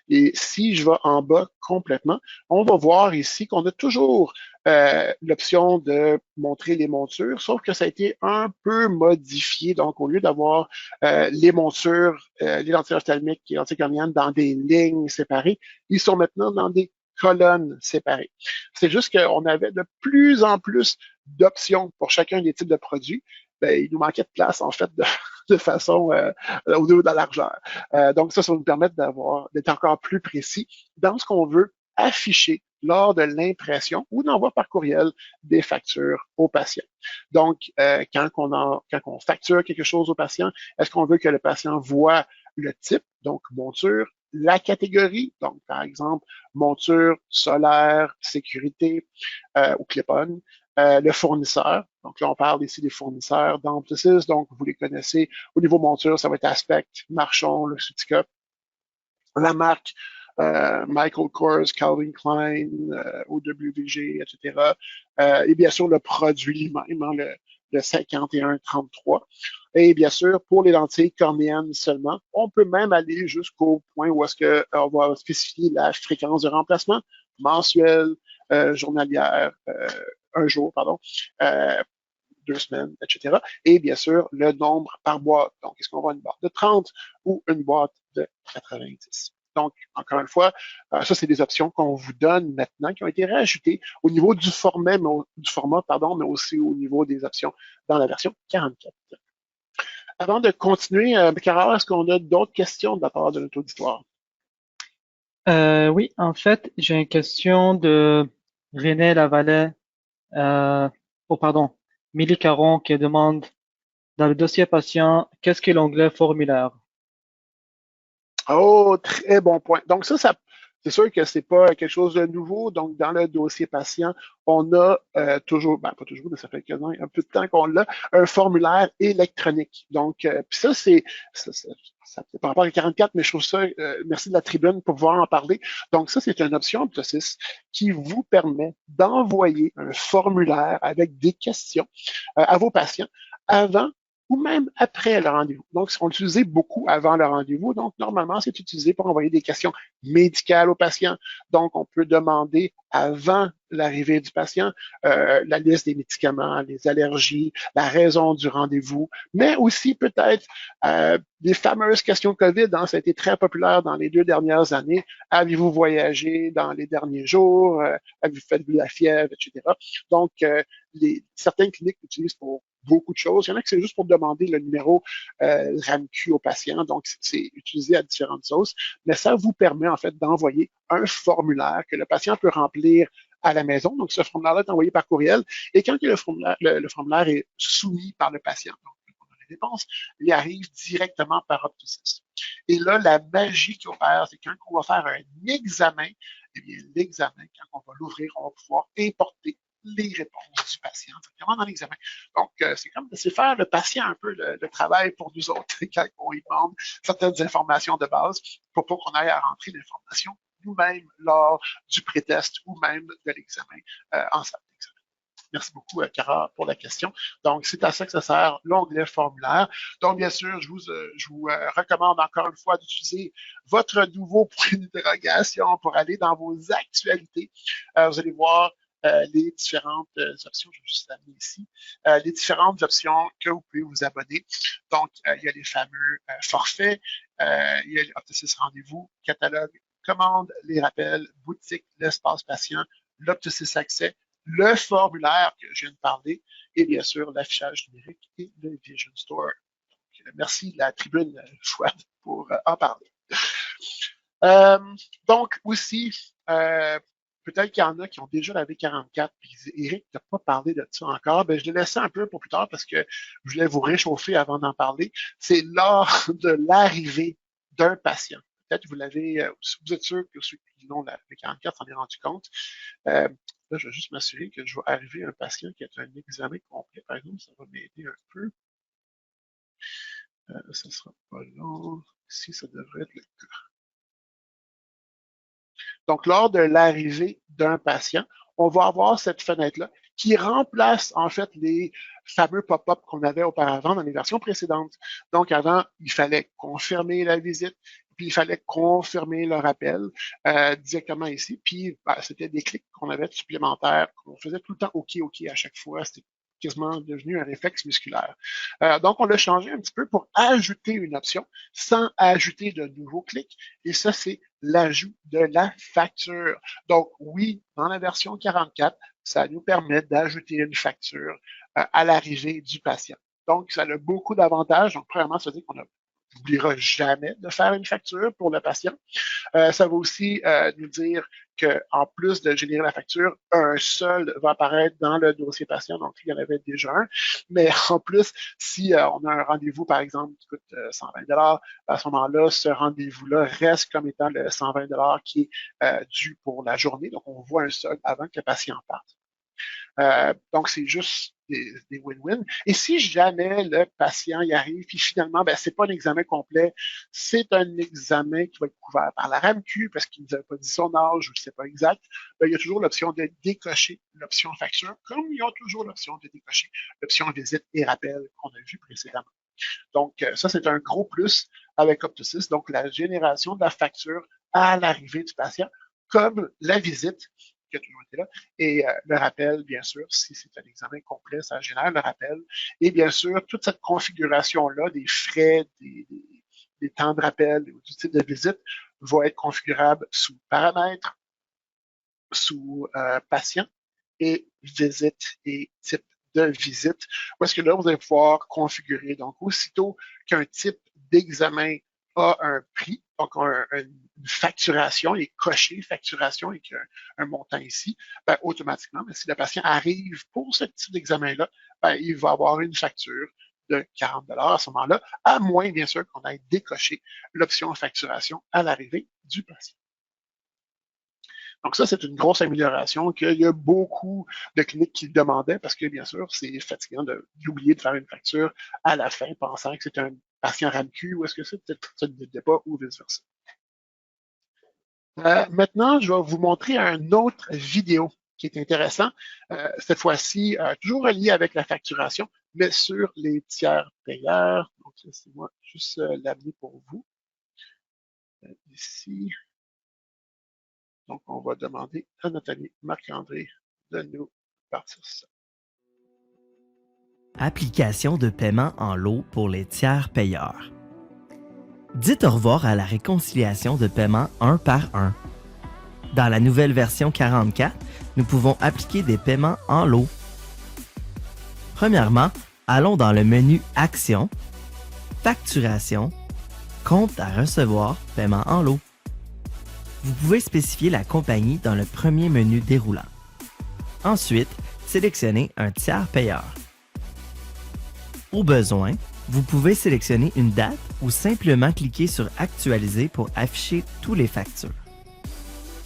Et si je vais en bas complètement, on va voir ici qu'on a toujours l'option de montrer les montures, sauf que ça a été un peu modifié. Donc, au lieu d'avoir les montures, les lentilles ophtalmiques et les lentilles cornéennes dans des lignes séparées, ils sont maintenant dans des colonnes séparées. C'est juste qu'on avait de plus en plus d'options pour chacun des types de produits. Il nous manquait de place, en fait, de façon au niveau de la largeur. Donc, ça va nous permettre d'être encore plus précis dans ce qu'on veut afficher lors de l'impression ou d'envoi par courriel des factures aux patients. Donc, quand on facture quelque chose au patient, est-ce qu'on veut que le patient voit le type, donc monture, la catégorie, donc par exemple, monture, solaire, sécurité ou clip-on, le fournisseur. Donc là, on parle ici des fournisseurs d'Optosis. Donc, vous les connaissez. Au niveau monture, ça va être Aspect, Marchon, le Sutica. La marque, Michael Kors, Calvin Klein, OWG, etc. Et bien sûr, le produit même, hein, le 5133. Et bien sûr, pour les lentilles cornéennes seulement, on peut même aller jusqu'au point où est-ce qu'on va spécifier la fréquence de remplacement mensuelle, journalière, un jour, pardon, 2 semaines, etc. Et bien sûr, le nombre par boîte. Donc, est-ce qu'on va une boîte de 30 ou une boîte de 90? Donc, encore une fois, ça, c'est des options qu'on vous donne maintenant, qui ont été rajoutées au niveau du format, mais aussi au niveau des options dans la version 44. Avant de continuer, Carole, est-ce qu'on a d'autres questions de la part de notre auditoire? Oui, en fait, j'ai une question de René Lavallet, Milly Caron qui demande dans le dossier patient, qu'est-ce qu'est l'onglet formulaire? Oh, très bon point. Donc ça c'est sûr que c'est pas quelque chose de nouveau. Donc, dans le dossier patient, on a toujours, pas toujours, mais ça fait un peu de temps qu'on l'a, un formulaire électronique. Donc, puis ça, ça par rapport à 44, mais je trouve ça, merci de la tribune pour pouvoir en parler. Donc, ça, c'est une option Optosis qui vous permet d'envoyer un formulaire avec des questions à vos patients avant ou même après le rendez-vous. Donc, on l'utilisait beaucoup avant le rendez-vous. Donc, normalement, c'est utilisé pour envoyer des questions médicales aux patients. Donc, on peut demander avant l'arrivée du patient la liste des médicaments, les allergies, la raison du rendez-vous, mais aussi peut-être les fameuses questions COVID. Hein, ça a été très populaire dans les 2 dernières années. Avez-vous voyagé dans les derniers jours? Faites-vous la fièvre, etc. Donc, certaines cliniques l'utilisent pour beaucoup de choses. Il y en a que c'est juste pour demander le numéro RAMQ au patient, donc c'est utilisé à différentes sauces, mais ça vous permet en fait d'envoyer un formulaire que le patient peut remplir à la maison. Donc, ce formulaire-là est envoyé par courriel et quand le formulaire est soumis par le patient, donc on a réponse, il arrive directement par Opto6. Et là, la magie qui opère, c'est quand on va faire un examen, eh bien, l'examen, quand on va l'ouvrir, on va pouvoir importer les réponses du patient directement dans l'examen. Donc, c'est comme de faire le patient un peu le travail pour nous autres quand on lui demande certaines informations de base pour pas qu'on aille à rentrer l'information nous-mêmes lors du pré-test ou même de l'examen en salle d'examen. Merci beaucoup, Cara, pour la question. Donc, c'est à ça que ça sert l'onglet formulaire. Donc, bien sûr, je vous recommande encore une fois d'utiliser votre nouveau point d'interrogation pour aller dans vos actualités. Vous allez voir les différentes options. Je vais juste l'amener ici. Les différentes options que vous pouvez vous abonner. Donc, il y a les fameux forfaits, il y a les Opto6 rendez-vous, catalogue, commande, les rappels, boutique, l'espace patient, l'Opto6 accès, le formulaire que je viens de parler et bien sûr l'affichage numérique et le Vision Store. Donc, merci de la tribune chouette pour en parler. Donc aussi, peut-être qu'il y en a qui ont déjà la V44, puis Eric n'a pas parlé de ça encore, ben je l'ai laissé un peu pour plus tard parce que je voulais vous réchauffer avant d'en parler. C'est lors de l'arrivée d'un patient. Peut-être que vous l'avez, vous êtes sûr que ceux qui l'ont la V44 s'en est rendu compte. Là, je vais juste m'assurer que je vais arriver à un patient qui a un examen complet, par exemple, ça va m'aider un peu. Ça ne sera pas long. Ici, ça devrait être le cas. Donc, lors de l'arrivée d'un patient, on va avoir cette fenêtre-là qui remplace en fait les fameux pop-up qu'on avait auparavant dans les versions précédentes. Donc, avant, il fallait confirmer la visite, puis il fallait confirmer le rappel directement ici. Puis, c'était des clics qu'on avait supplémentaires, qu'on faisait tout le temps OK à chaque fois. C'était quasiment devenu un réflexe musculaire. Donc, on l'a changé un petit peu pour ajouter une option sans ajouter de nouveaux clics. Et ça, c'est l'ajout de la facture. Donc, oui, dans la version 44, ça nous permet d'ajouter une facture à l'arrivée du patient. Donc, ça a beaucoup d'avantages. Donc, premièrement, ça veut dire qu'on n'oubliera jamais de faire une facture pour le patient. Ça va aussi nous dire qu'en plus de générer la facture, un solde va apparaître dans le dossier patient. Donc, il y en avait déjà un. Mais en plus, si on a un rendez-vous, par exemple, qui coûte 120 $, à ce moment-là, ce rendez-vous-là reste comme étant le 120 $ qui est dû pour la journée. Donc, on voit un solde avant que le patient parte. Donc, c'est juste des win-win. Et si jamais le patient y arrive, puis finalement, ben, c'est pas un examen complet, c'est un examen qui va être couvert par la RAMQ parce qu'il nous avait pas dit son âge ou je sais pas exact, ben, il y a toujours l'option de décocher l'option facture, comme il y a toujours l'option de décocher l'option visite et rappel qu'on a vu précédemment. Donc, ça, c'est un gros plus avec Opto6, donc la génération de la facture à l'arrivée du patient, comme la visite qui a toujours été là, et le rappel, bien sûr, si c'est un examen complet, ça génère le rappel, et bien sûr, toute cette configuration-là des frais, des temps de rappel, du type de visite, va être configurable sous paramètres, sous patient, et visite et type de visite, parce que là, vous allez pouvoir configurer, donc aussitôt qu'un type d'examen a un prix, donc une facturation, il est coché facturation avec un montant ici, ben, automatiquement, si le patient arrive pour ce type d'examen-là, ben, il va avoir une facture de 40 $ à ce moment-là, à moins, bien sûr, qu'on ait décoché l'option facturation à l'arrivée du patient. Donc ça, c'est une grosse amélioration qu'il y a beaucoup de cliniques qui le demandaient parce que, bien sûr, c'est fatigant d'oublier de faire une facture à la fin, pensant que c'est un patient RAMQ ou est-ce que c'est peut-être ça ne pas ou vice-versa. Maintenant, je vais vous montrer une autre vidéo qui est intéressant. Cette fois-ci, toujours relié avec la facturation, mais sur les tiers payeurs. Donc, laissez-moi juste l'amener pour vous. Ici. Donc, on va demander à Nathalie Marc-André de nous partir ça. Application de paiement en lot pour les tiers payeurs. Dites au revoir à la réconciliation de paiement un par un. Dans la nouvelle version 44, nous pouvons appliquer des paiements en lot. Premièrement, allons dans le menu Actions, Facturation, Compte à recevoir, paiement en lot. Vous pouvez spécifier la compagnie dans le premier menu déroulant. Ensuite, sélectionnez un tiers payeur. Au besoin, vous pouvez sélectionner une date ou simplement cliquer sur Actualiser pour afficher tous les factures.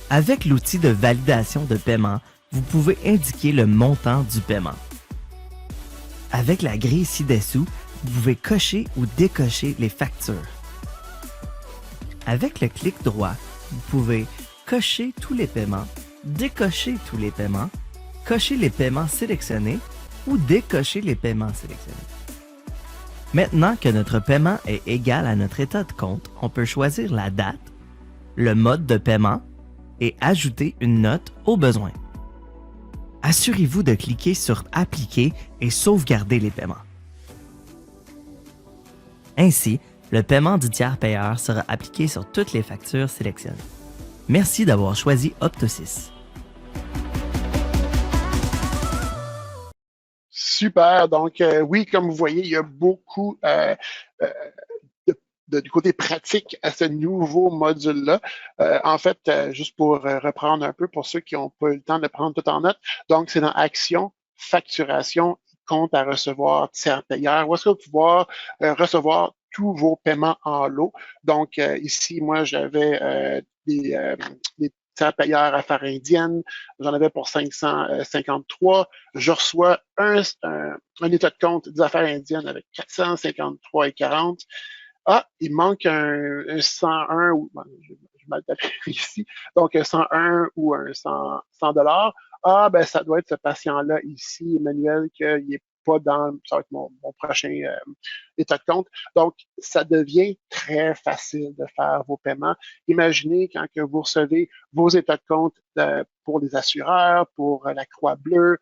Avec l'outil de validation de paiement, vous pouvez indiquer le montant du paiement. Avec la grille ci-dessous, vous pouvez cocher ou décocher les factures. Avec le clic droit, vous pouvez cocher tous les paiements, décocher tous les paiements, cocher les paiements sélectionnés ou décocher les paiements sélectionnés. Maintenant que notre paiement est égal à notre état de compte, on peut choisir la date, le mode de paiement et ajouter une note au besoin. Assurez-vous de cliquer sur « Appliquer » et sauvegarder les paiements. Ainsi, le paiement du tiers payeur sera appliqué sur toutes les factures sélectionnées. Merci d'avoir choisi Opto6. Super. Donc, oui, comme vous voyez, il y a beaucoup du côté pratique à ce nouveau module-là. En fait, juste pour reprendre un peu pour ceux qui n'ont pas eu le temps de prendre tout en note, donc c'est dans Action, Facturation, compte à recevoir, tiers payeur, où est-ce que vous pouvez pouvoir recevoir tous vos paiements en lot. Donc, ici, moi, j'avais des tiers payeurs affaires indiennes, j'en avais pour 553. Je reçois un état de compte des affaires indiennes avec 453,40. Ah, il manque un 101 ou je mal tapé ici, donc un 101 ou un 100 $. Ah, ben ça doit être ce patient-là ici, Emmanuel, qu'il n'est pas dans, ça va être mon prochain état de compte. Donc, ça devient très facile de faire vos paiements. Imaginez quand que vous recevez vos états de compte pour les assureurs, pour la Croix-Bleue,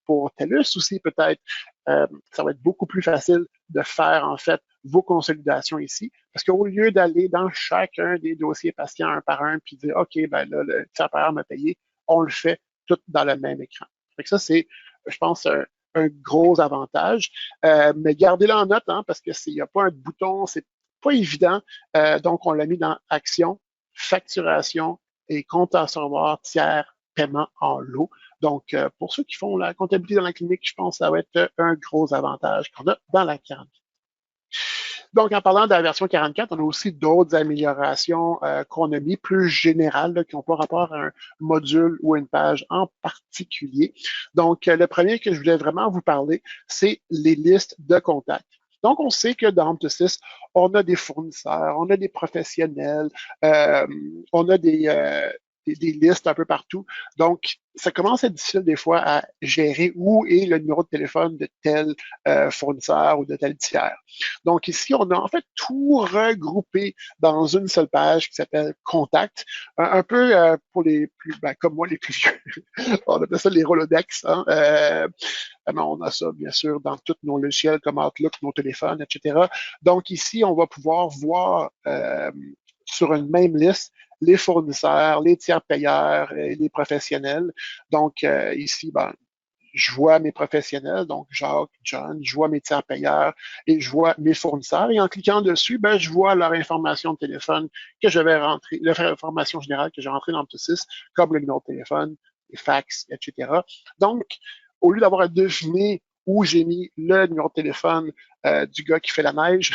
pour TELUS aussi peut-être, ça va être beaucoup plus facile de faire en fait vos consolidations ici, parce qu'au lieu d'aller dans chacun des dossiers patients un par un, puis dire, OK, ben là, le tiers payeur m'a payé, on le fait tout dans le même écran. Fait que ça, c'est, je pense, un gros avantage. Mais gardez-le en note, hein, parce que s'il n'y a pas un bouton, c'est pas évident. Donc, on l'a mis dans Action, Facturation et compte à recevoir tiers paiement en lot. Donc, pour ceux qui font la comptabilité dans la clinique, je pense que ça va être un gros avantage qu'on a dans la 44. Donc, en parlant de la version 44, on a aussi d'autres améliorations qu'on a mis plus générales là, qui n'ont pas rapport à un module ou une page en particulier. Donc, le premier que je voulais vraiment vous parler, c'est les listes de contacts. Donc, on sait que dans Opto6, on a des fournisseurs, on a des professionnels, on a des listes un peu partout. Donc, ça commence à être difficile des fois à gérer où est le numéro de téléphone de tel fournisseur ou de tel tiers. Donc, ici, on a en fait tout regroupé dans une seule page qui s'appelle Contact. Un peu pour les plus, comme moi, les plus vieux. On appelle ça les Rolodex. Hein? On a ça, bien sûr, dans tous nos logiciels comme Outlook, nos téléphones, etc. Donc, ici, on va pouvoir voir sur une même liste les fournisseurs, les tiers payeurs, les professionnels. Donc, ici, je vois mes professionnels, donc Jacques, John, je vois mes tiers payeurs et je vois mes fournisseurs. Et en cliquant dessus, je vois leur information de téléphone que je vais rentrer, l'information générale que j'ai rentrée dans Opto6, comme le numéro de téléphone, les fax, etc. Donc, au lieu d'avoir à deviner où j'ai mis le numéro de téléphone du gars qui fait la neige,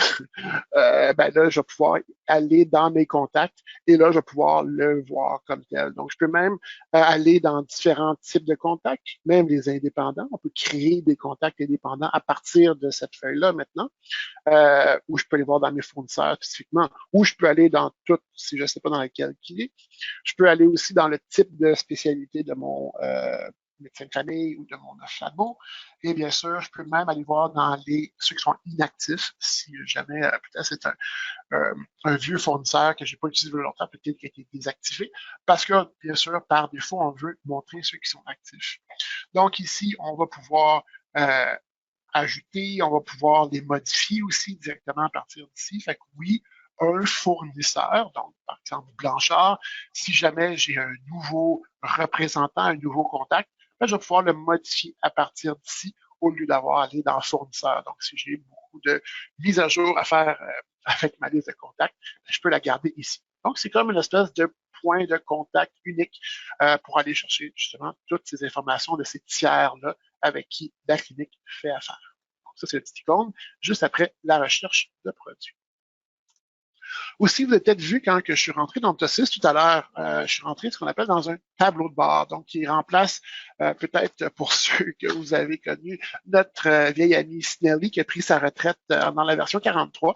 là, je vais pouvoir aller dans mes contacts et là, je vais pouvoir le voir comme tel. Donc, je peux même aller dans différents types de contacts, même les indépendants. On peut créer des contacts indépendants à partir de cette feuille-là maintenant, où je peux aller voir dans mes fournisseurs spécifiquement, ou je peux aller dans tout, si je ne sais pas dans lequel qui est. Je peux aller aussi dans le type de spécialité de mon médecin de famille ou de mon ophtalmo. Et bien sûr, je peux même aller voir dans ceux qui sont inactifs, si jamais peut-être c'est un vieux fournisseur que j'ai pas utilisé longtemps, peut-être qui a été désactivé, parce que, bien sûr, par défaut, on veut montrer ceux qui sont actifs. Donc ici, on va pouvoir ajouter, on va pouvoir les modifier aussi directement à partir d'ici. Fait que oui, un fournisseur, donc par exemple Blanchard, si jamais j'ai un nouveau représentant, un nouveau contact, je vais pouvoir le modifier à partir d'ici au lieu d'avoir à aller dans le fournisseur. Donc, si j'ai beaucoup de mises à jour à faire avec ma liste de contacts, je peux la garder ici. Donc, c'est comme une espèce de point de contact unique pour aller chercher justement toutes ces informations de ces tiers-là avec qui la clinique fait affaire. Donc, ça, c'est le petit icône, juste après la recherche de produits. Aussi, vous avez peut-être vu quand que je suis rentré dans Optosis tout à l'heure, je suis rentré ce qu'on appelle dans un tableau de bord, donc qui remplace peut-être pour ceux que vous avez connus notre vieille amie Snelly qui a pris sa retraite dans la version 43.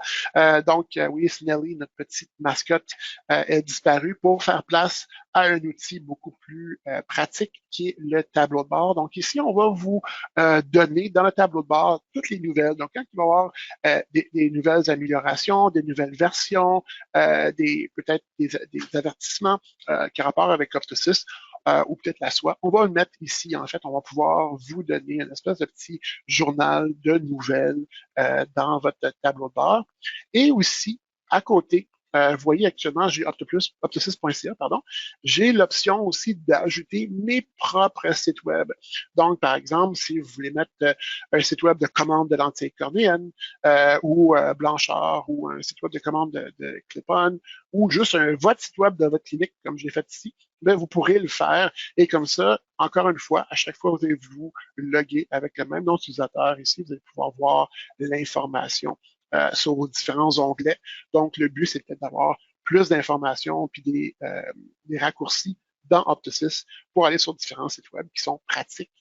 Oui, Snelly, notre petite mascotte, est disparue pour faire place à un outil beaucoup plus pratique qui est le tableau de bord. Donc ici, on va vous donner dans le tableau de bord toutes les nouvelles. Donc quand il va y avoir des nouvelles améliorations, des nouvelles versions, peut-être des avertissements qui ont rapport avec Optosis, ou peut-être la soie. On va le mettre ici, en fait, on va pouvoir vous donner une espèce de petit journal de nouvelles dans votre tableau de bord. Et aussi, à côté, vous voyez actuellement, j'ai Optosis.ca, pardon. J'ai l'option aussi d'ajouter mes propres sites web. Donc, par exemple, si vous voulez mettre un site web de commande de lentilles cornéennes ou Blanchard ou un site web de commande de Clip-On ou juste votre site web de votre clinique, comme je l'ai fait ici, ben, vous pourrez le faire. Et comme ça, encore une fois, à chaque fois, vous allez vous loguer avec le même nom d'utilisateur ici. Vous allez pouvoir voir l'information sur vos différents onglets. Donc, le but, c'est peut-être d'avoir plus d'informations puis des raccourcis dans Optosis pour aller sur différents sites web qui sont pratiques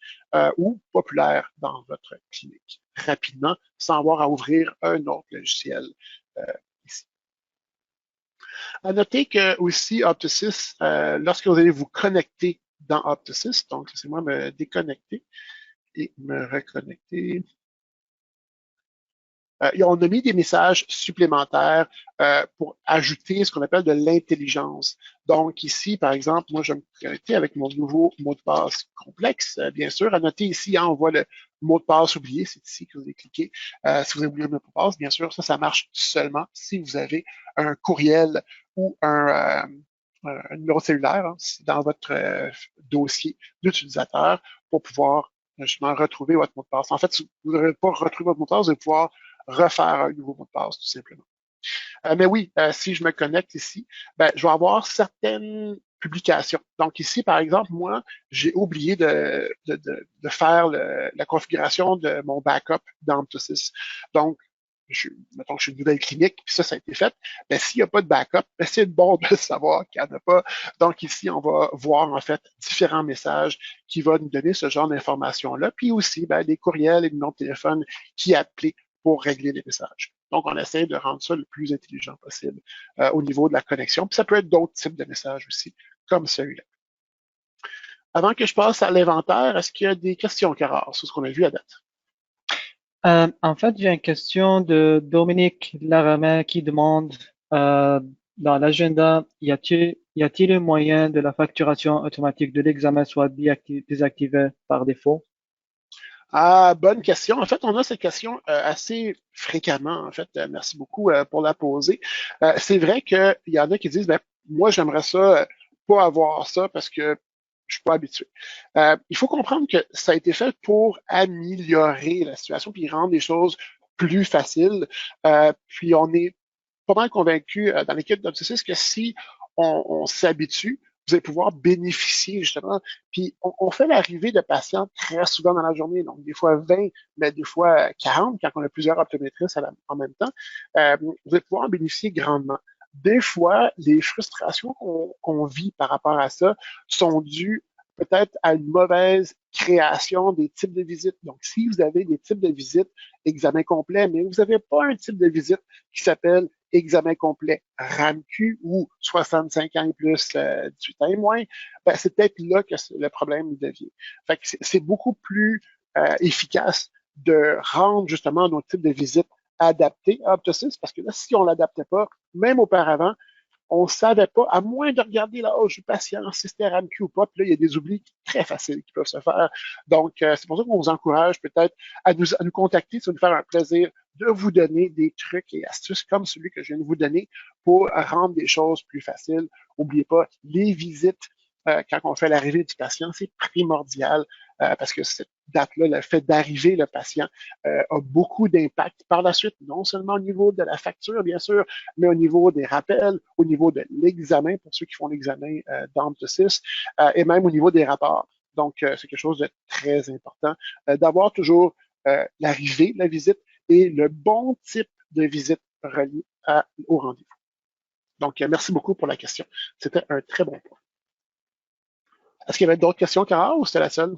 ou populaires dans votre clinique rapidement, sans avoir à ouvrir un autre logiciel ici. À noter que aussi Optosis, lorsque vous allez vous connecter dans Optosis, donc laissez-moi me déconnecter et me reconnecter. On a mis des messages supplémentaires pour ajouter ce qu'on appelle de l'intelligence. Donc ici, par exemple, moi, je vais me connecter avec mon nouveau mot de passe complexe, bien sûr. À noter ici, on voit le mot de passe oublié, c'est ici que vous allez cliquer. Si vous avez oublié le mot de passe, bien sûr, ça marche seulement si vous avez un courriel ou un numéro cellulaire dans votre dossier d'utilisateur pour pouvoir justement retrouver votre mot de passe. En fait, si vous n'aurez pas retrouvé votre mot de passe, vous allez pouvoir refaire un nouveau mot de passe, tout simplement. Mais oui, si je me connecte ici, ben, je vais avoir certaines publications. Donc ici, par exemple, moi, j'ai oublié de faire la configuration de mon backup dans Optosis. Donc, mettons que je suis une nouvelle clinique, puis ça a été fait. Ben, s'il n'y a pas de backup, ben, c'est bon de savoir qu'il n'y en a pas. Donc ici, on va voir en fait différents messages qui vont nous donner ce genre d'informations-là, puis aussi ben, des courriels et des noms de téléphone qui appellent pour régler les messages. Donc, on essaie de rendre ça le plus intelligent possible au niveau de la connexion. Puis ça peut être d'autres types de messages aussi, comme celui-là. Avant que je passe à l'inventaire, est-ce qu'il y a des questions, Carole, sur ce qu'on a vu à date? En fait, j'ai une question de Dominique Laramin qui demande dans l'agenda, y a-t-il un moyen de la facturation automatique de l'examen soit désactivée par défaut? Ah, bonne question. En fait, on a cette question assez fréquemment. En fait, merci beaucoup pour la poser. C'est vrai qu'il y en a qui disent, ben, moi, j'aimerais ça, pas avoir ça parce que je suis pas habitué. Il faut comprendre que ça a été fait pour améliorer la situation puis rendre les choses plus faciles. Puis on est pas mal convaincu dans l'équipe d'Optosis que si on s'habitue, vous allez pouvoir bénéficier justement. Puis on fait l'arrivée de patients très souvent dans la journée, donc des fois 20, mais des fois 40 quand on a plusieurs optométristes en même temps. Vous allez pouvoir en bénéficier grandement. Des fois, les frustrations qu'on vit par rapport à ça sont dues peut-être à une mauvaise création des types de visites. Donc, si vous avez des types de visites, examen complet, mais vous n'avez pas un type de visite qui s'appelle examen complet RAMQ ou 65 ans et plus, 18 ans et moins, ben, c'est peut-être là que le problème devient. Fait que c'est beaucoup plus efficace de rendre justement nos types de visites adaptés à Optosis, parce que là, si on l'adaptait pas, même auparavant, on ne savait pas, à moins de regarder l'âge du patient, si c'était RAMQ ou pas, puis là, il y a des oublis très faciles qui peuvent se faire. Donc, c'est pour ça qu'on vous encourage peut-être à nous contacter, ça va nous faire un plaisir de vous donner des trucs et astuces comme celui que je viens de vous donner pour rendre des choses plus faciles. N'oubliez pas, les visites, quand on fait l'arrivée du patient, c'est primordial parce que cette date-là, le fait d'arriver le patient a beaucoup d'impact par la suite, non seulement au niveau de la facture, bien sûr, mais au niveau des rappels, au niveau de l'examen, pour ceux qui font l'examen d'Optosis, et même au niveau des rapports. Donc, c'est quelque chose de très important d'avoir toujours l'arrivée de la visite et le bon type de visite relié au rendez-vous. Donc, merci beaucoup pour la question. C'était un très bon point. Est-ce qu'il y avait d'autres questions, Cara, ou c'était la seule?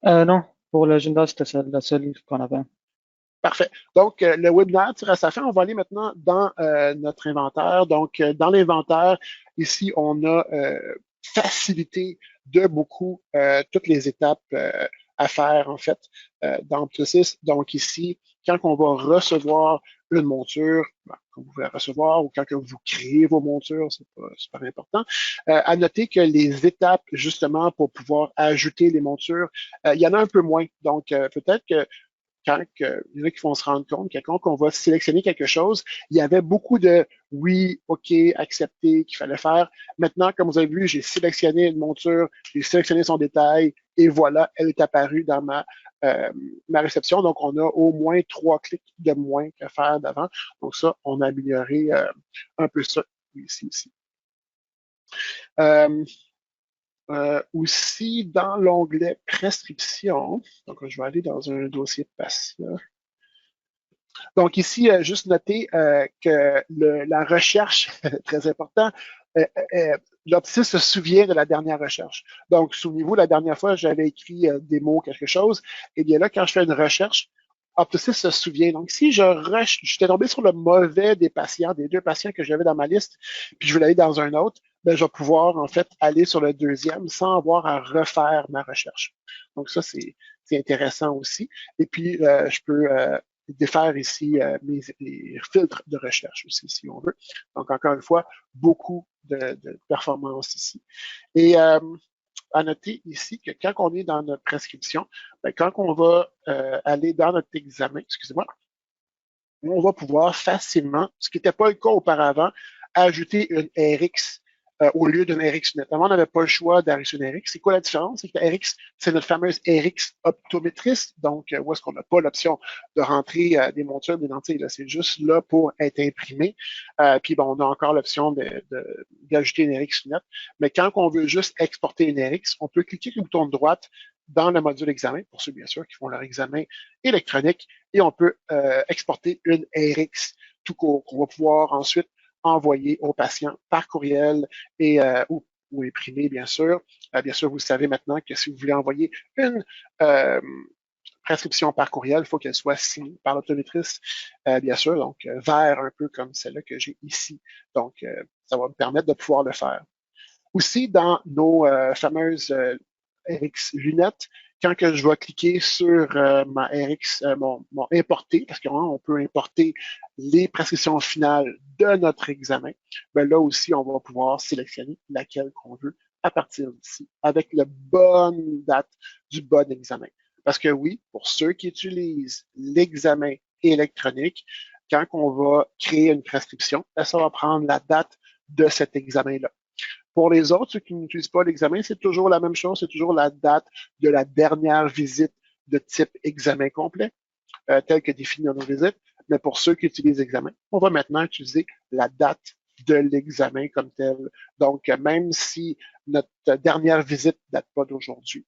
Non, pour l'agenda, c'était la seule qu'on avait. Parfait. Donc, le webinaire tire à sa fin. On va aller maintenant dans notre inventaire. Donc, dans l'inventaire, ici, on a facilité de beaucoup toutes les étapes à faire, en fait, dans Ptosis. Donc, ici, quand on va recevoir une monture, quand vous pouvez la recevoir, ou quand vous créez vos montures, c'est pas super important. À noter que les étapes, justement, pour pouvoir ajouter les montures, il y en a un peu moins. Donc, peut-être que quand il y en a qui vont se rendre compte que quand on va sélectionner quelque chose, il y avait beaucoup de oui, OK, accepter qu'il fallait faire. Maintenant, comme vous avez vu, j'ai sélectionné une monture, j'ai sélectionné son détail et voilà, elle est apparue dans ma réception. Donc, on a au moins 3 clics de moins qu'à faire d'avant. Donc, ça, on a amélioré un peu ça ici aussi. Aussi, dans l'onglet prescription, donc je vais aller dans un dossier patient. Donc ici, juste noter que la recherche, très important, l'Optis se souvient de la dernière recherche. Donc, souvenez-vous, la dernière fois, j'avais écrit des mots, quelque chose, et bien là, quand je fais une recherche, Optis se souvient. Donc, si j'étais tombé sur le mauvais des patients, des 2 patients que j'avais dans ma liste, puis je voulais aller dans un autre, ben, je vais pouvoir, en fait, aller sur le deuxième sans avoir à refaire ma recherche. Donc, ça, c'est intéressant aussi. Et puis, je peux défaire ici les filtres de recherche aussi, si on veut. Donc, encore une fois, beaucoup de performance ici. Et à noter ici que quand on est dans notre prescription, ben, quand on va aller dans notre examen, excusez-moi, on va pouvoir facilement, ce qui n'était pas le cas auparavant, ajouter une RX au lieu d'une RX net. Avant, on n'avait pas le choix d'ajouter une RX. C'est quoi la différence? C'est que la RX, c'est notre fameuse RX optométriste, donc où est-ce qu'on n'a pas l'option de rentrer des montures, des lentilles. C'est juste là pour être imprimé. Puis bon, on a encore l'option d'ajouter une RX net. Mais quand on veut juste exporter une RX, on peut cliquer sur le bouton de droite dans le module examen, pour ceux bien sûr qui font leur examen électronique, et on peut exporter une RX tout court qu'on va pouvoir ensuite envoyer aux patients par courriel et ou imprimer, bien sûr. Bien sûr, vous savez maintenant que si vous voulez envoyer une prescription par courriel, il faut qu'elle soit signée par l'optométriste, bien sûr, donc vert un peu comme celle-là que j'ai ici. Donc, ça va me permettre de pouvoir le faire. Aussi, dans nos fameuses RX lunettes, quand que je vais cliquer sur ma RX, mon importer, parce qu'on peut importer les prescriptions finales de notre examen, ben là aussi, on va pouvoir sélectionner laquelle qu'on veut à partir d'ici, avec la bonne date du bon examen. Parce que oui, pour ceux qui utilisent l'examen électronique, quand on va créer une prescription, ça va prendre la date de cet examen-là. Pour les autres, ceux qui n'utilisent pas l'examen, c'est toujours la même chose, c'est toujours la date de la dernière visite de type examen complet, telle que définie dans nos visites. Mais pour ceux qui utilisent l'examen, on va maintenant utiliser la date de l'examen comme tel. Donc, même si notre dernière visite ne date pas d'aujourd'hui,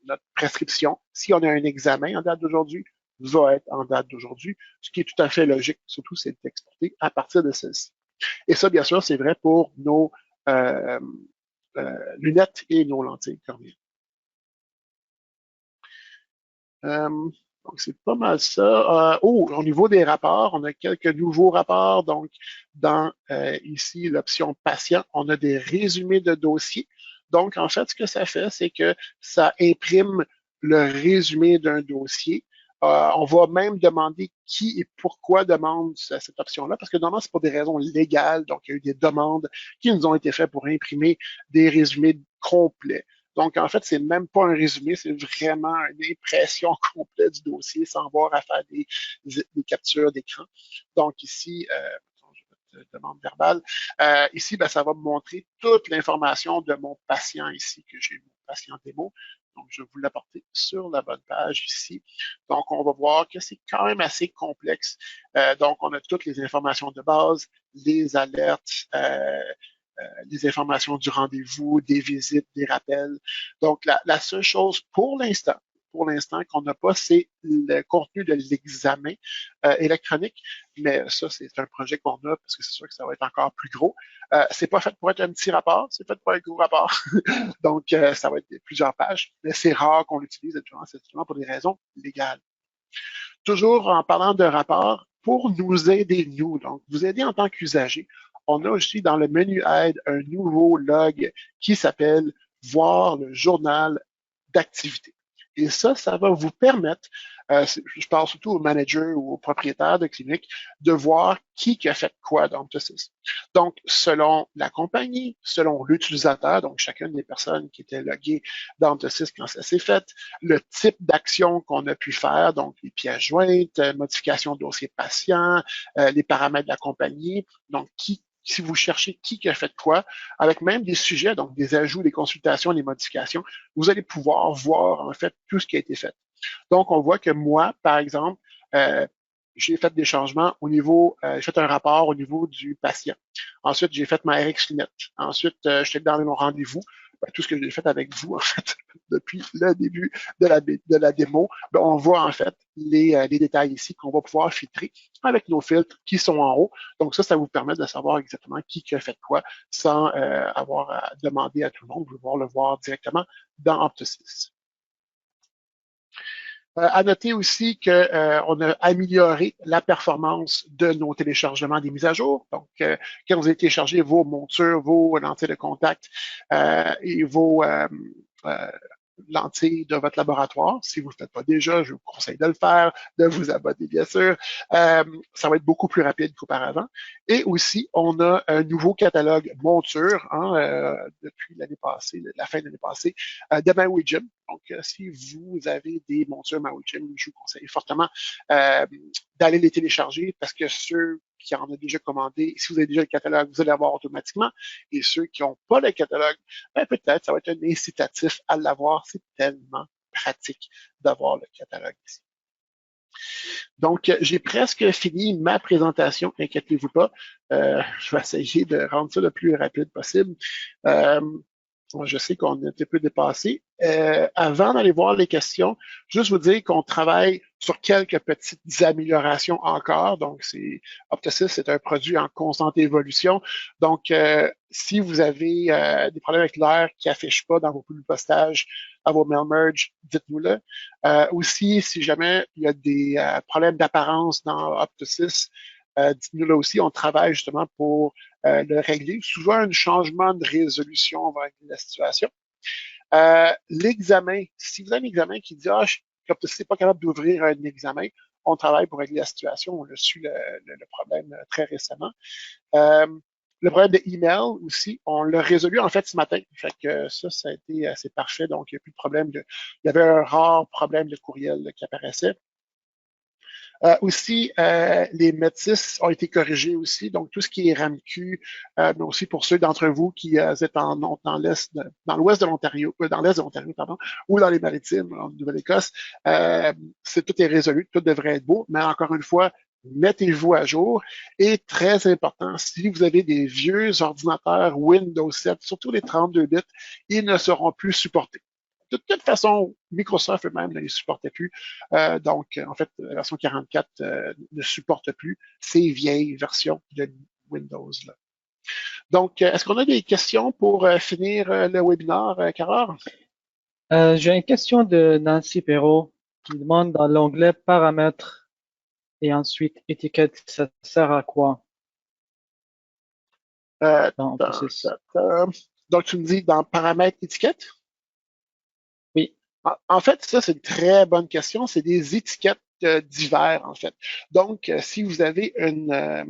notre prescription, si on a un examen en date d'aujourd'hui, va être en date d'aujourd'hui, ce qui est tout à fait logique, surtout c'est d'exporter à partir de celle-ci. Et ça, bien sûr, c'est vrai pour nos lunettes et nos lentilles cornéennes. Donc, c'est pas mal ça. Au niveau des rapports, on a quelques nouveaux rapports. Donc, dans ici, l'option patient, on a des résumés de dossiers. Donc, en fait, ce que ça fait, c'est que ça imprime le résumé d'un dossier. On va même demander qui et pourquoi demande cette option-là, parce que normalement, c'est pour des raisons légales. Donc, il y a eu des demandes qui nous ont été faites pour imprimer des résumés complets. Donc, en fait, c'est même pas un résumé, c'est vraiment une impression complète du dossier sans avoir à faire des captures d'écran. Donc, ici, demande verbale. Ici, ben, ça va me montrer toute l'information de mon patient ici, que j'ai mon patient démo. Donc, je vais vous l'apporter sur la bonne page ici. Donc, on va voir que c'est quand même assez complexe. Donc, on a toutes les informations de base, les alertes, des informations du rendez-vous, des visites, des rappels. Donc, la seule chose pour l'instant pour l'instant qu'on n'a pas, c'est le contenu de l'examen électronique. Mais ça, c'est un projet qu'on a parce que c'est sûr que ça va être encore plus gros. C'est pas fait pour être un petit rapport, c'est fait pour être un gros rapport. Donc, ça va être plusieurs pages, mais c'est rare qu'on l'utilise actuellement pour des raisons légales. Toujours en parlant de rapport, pour nous aider, nous, donc vous aider en tant qu'usager, on a aussi dans le menu aide un nouveau log qui s'appelle voir le journal d'activité. Et ça va vous permettre, je parle surtout aux managers ou aux propriétaires de cliniques, de voir qui a fait quoi dans Optosis. Donc, selon la compagnie, selon l'utilisateur, donc chacune des personnes qui étaient loguées dans Optosis quand ça s'est fait, le type d'action qu'on a pu faire, donc les pièces jointes, modification de dossier patient, les paramètres de la compagnie, donc si vous cherchez qui a fait quoi, avec même des sujets, donc des ajouts, des consultations, des modifications, vous allez pouvoir voir en fait tout ce qui a été fait. Donc, on voit que moi, par exemple, j'ai fait des changements au niveau, j'ai fait un rapport au niveau du patient. Ensuite, j'ai fait ma RX lunette. Ensuite, j'étais dans mon rendez-vous. Tout ce que j'ai fait avec vous, en fait, depuis le début de la démo, on voit en fait les détails ici qu'on va pouvoir filtrer avec nos filtres qui sont en haut. Donc ça vous permet de savoir exactement qui a fait quoi sans avoir à demander à tout le monde, vous pouvoir le voir directement dans Optosis. À noter aussi qu'on a amélioré la performance de nos téléchargements des mises à jour. Donc, quand vous avez téléchargé vos montures, vos lentilles de contact et vos lentilles de votre laboratoire, si vous ne le faites pas déjà, je vous conseille de le faire, de vous abonner bien sûr. Ça va être beaucoup plus rapide qu'auparavant. Et aussi, on a un nouveau catalogue monture depuis l'année passée, la fin de l'année passée, de Maui Jim. Donc, si vous avez des montures Maui Jim, je vous conseille fortement d'aller les télécharger parce que ceux qui en ont déjà commandé, si vous avez déjà le catalogue, vous allez l'avoir automatiquement. Et ceux qui n'ont pas le catalogue, peut-être ça va être un incitatif à l'avoir. C'est tellement pratique d'avoir le catalogue ici. Donc, j'ai presque fini ma présentation, inquiétez-vous pas. Je vais essayer de rendre ça le plus rapide possible. Je sais qu'on est un peu dépassé. Avant d'aller voir les questions, juste vous dire qu'on travaille sur quelques petites améliorations encore. Donc, Optosis, c'est un produit en constante évolution. Donc, si vous avez des problèmes avec l'air qui n'affiche pas dans vos poules de postage, à vos mail merge, dites-nous-le. Aussi, si jamais il y a des problèmes d'apparence dans Optosis, dites-nous là aussi, on travaille justement pour le régler. Souvent, un changement de résolution va régler la situation. L'examen, si vous avez un examen qui dit « Ah, je suis pas capable d'ouvrir un examen », on travaille pour régler la situation. On a su le problème très récemment. Le problème de email aussi, on l'a résolu en fait ce matin. Fait que ça a été assez parfait. Donc, il n'y a plus de problème. Il y avait un rare problème de courriel qui apparaissait. Aussi, les métis ont été corrigés aussi, donc tout ce qui est RAMQ, mais aussi pour ceux d'entre vous qui êtes dans l'ouest de l'Ontario, dans l'est de l'Ontario, pardon, ou dans les Maritimes, en Nouvelle-Écosse, tout est résolu, tout devrait être beau, mais encore une fois, mettez-vous à jour. Et très important, si vous avez des vieux ordinateurs Windows 7, surtout les 32 bits, ils ne seront plus supportés. De toute façon, Microsoft eux-mêmes ne les supportait plus. Donc, en fait, la version 44 ne supporte plus ces vieilles versions de Windows. Là. Donc, est-ce qu'on a des questions pour finir le webinaire, Carole? J'ai une question de Nancy Perrault qui demande dans l'onglet paramètres et ensuite étiquette, ça sert à quoi? Donc, tu me dis dans paramètres étiquettes? Oui. En fait, ça, c'est une très bonne question. C'est des étiquettes divers, en fait. Donc, si vous avez une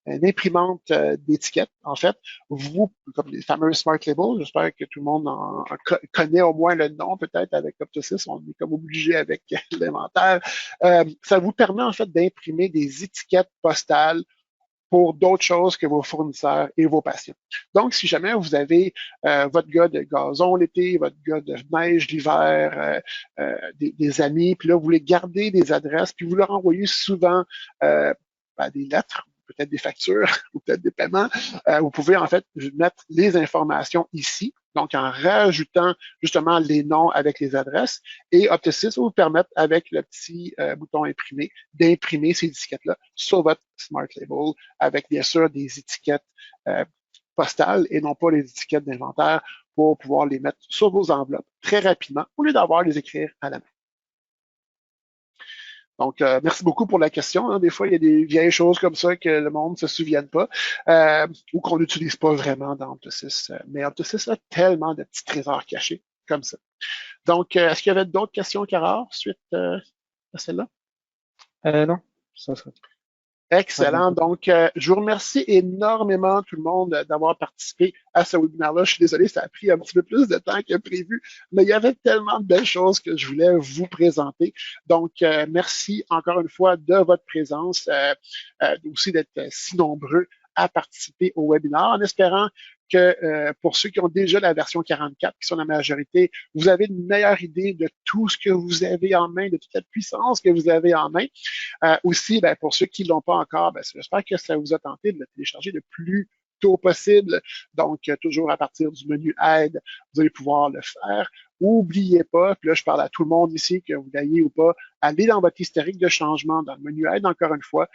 imprimante d'étiquettes, en fait, vous, comme les fameux Smart Labels, j'espère que tout le monde en connaît au moins le nom, peut-être avec Optosis, on est comme obligé avec l'inventaire. Ça vous permet, en fait, d'imprimer des étiquettes postales pour d'autres choses que vos fournisseurs et vos patients. Donc, si jamais vous avez votre gars de gazon l'été, votre gars de neige l'hiver, des amis, puis là, vous voulez garder des adresses, puis vous leur envoyez souvent des lettres, peut-être des factures ou peut-être des paiements, vous pouvez en fait mettre les informations ici Donc, en rajoutant justement les noms avec les adresses, et Optisys va vous permettre, avec le petit bouton imprimer, d'imprimer ces étiquettes-là sur votre Smart Label, avec bien sûr des étiquettes postales et non pas les étiquettes d'inventaire pour pouvoir les mettre sur vos enveloppes très rapidement, au lieu d'avoir à les écrire à la main. Donc, merci beaucoup pour la question. Hein. Des fois, il y a des vieilles choses comme ça que le monde ne se souvienne pas ou qu'on n'utilise pas vraiment dans Optisys. Mais Optisys a tellement de petits trésors cachés comme ça. Donc, est-ce qu'il y avait d'autres questions, Cara, suite à celle-là? Non, ça serait. Excellent. Donc, je vous remercie énormément tout le monde d'avoir participé à ce webinaire-là. Je suis désolé, ça a pris un petit peu plus de temps que prévu, mais il y avait tellement de belles choses que je voulais vous présenter. Donc, merci encore une fois de votre présence, aussi d'être si nombreux à participer au webinaire, en espérant que pour ceux qui ont déjà la version 44, qui sont la majorité, vous avez une meilleure idée de tout ce que vous avez en main, de toute la puissance que vous avez en main. Aussi, ben, pour ceux qui ne l'ont pas encore, ben, j'espère que ça vous a tenté de le télécharger le plus tôt possible. Donc, toujours à partir du menu Aide, vous allez pouvoir le faire. N'oubliez pas, puis là, je parle à tout le monde ici, que vous l'ayez ou pas, allez dans votre historique de changement, dans le menu Aide, encore une fois.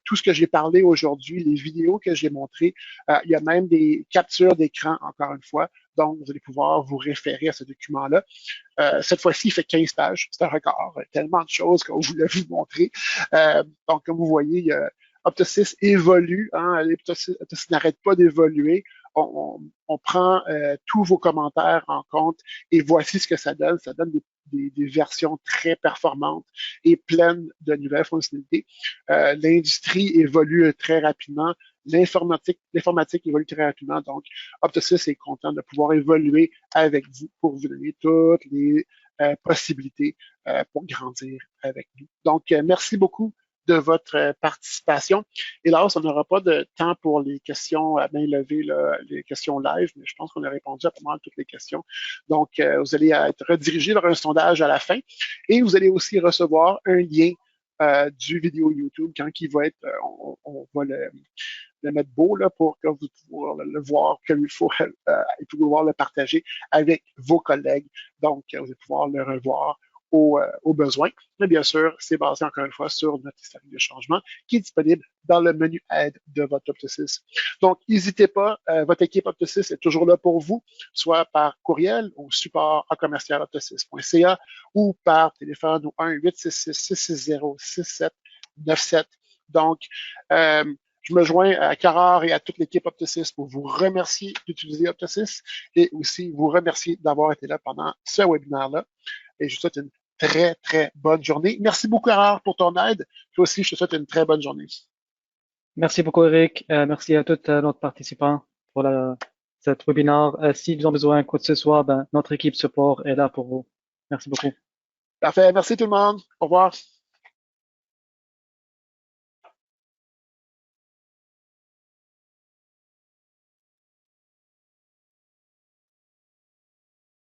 Tout ce que j'ai parlé aujourd'hui, les vidéos que j'ai montrées, il y a même des captures d'écran, encore une fois. Donc, vous allez pouvoir vous référer à ce document-là. Cette fois-ci, il fait 15 pages. C'est un record. Tellement de choses qu'on voulait vous montrer. Donc, comme vous voyez, Optisys évolue. Hein, Optisys n'arrête pas d'évoluer. On prend tous vos commentaires en compte et voici ce que ça donne. Ça donne des versions très performantes et pleines de nouvelles fonctionnalités. L'industrie évolue très rapidement. L'informatique évolue très rapidement. Donc, Optisys est content de pouvoir évoluer avec vous pour vous donner toutes les possibilités pour grandir avec nous. Donc, merci beaucoup de votre participation. Hélas, on n'aura pas de temps pour les questions à main levée, là, les questions live, mais je pense qu'on a répondu à pas mal toutes les questions. Donc, vous allez être redirigé vers un sondage à la fin et vous allez aussi recevoir un lien du vidéo YouTube quand il va être, on va le mettre beau là, pour que vous puissiez le voir comme il faut et pouvoir le partager avec vos collègues. Donc, vous allez pouvoir le revoir au besoin. Mais bien sûr, c'est basé encore une fois sur notre historique de changement qui est disponible dans le menu aide de votre Optisys. Donc, n'hésitez pas, votre équipe Optisys est toujours là pour vous, soit par courriel au support à commercialoptisys.ca ou par téléphone au 1-866-660-6797. Donc, je me joins à Carrard et à toute l'équipe Optisys pour vous remercier d'utiliser Optisys et aussi vous remercier d'avoir été là pendant ce webinaire-là. Et je vous souhaite une très, très bonne journée. Merci beaucoup, Carrard, pour ton aide. Toi aussi, je te souhaite une très bonne journée. Merci beaucoup, Eric. Merci à tous nos participants pour cet webinaire. S'ils ont besoin de quoi que ce soit, ben, notre équipe support est là pour vous. Merci beaucoup. Parfait. Merci tout le monde. Au revoir.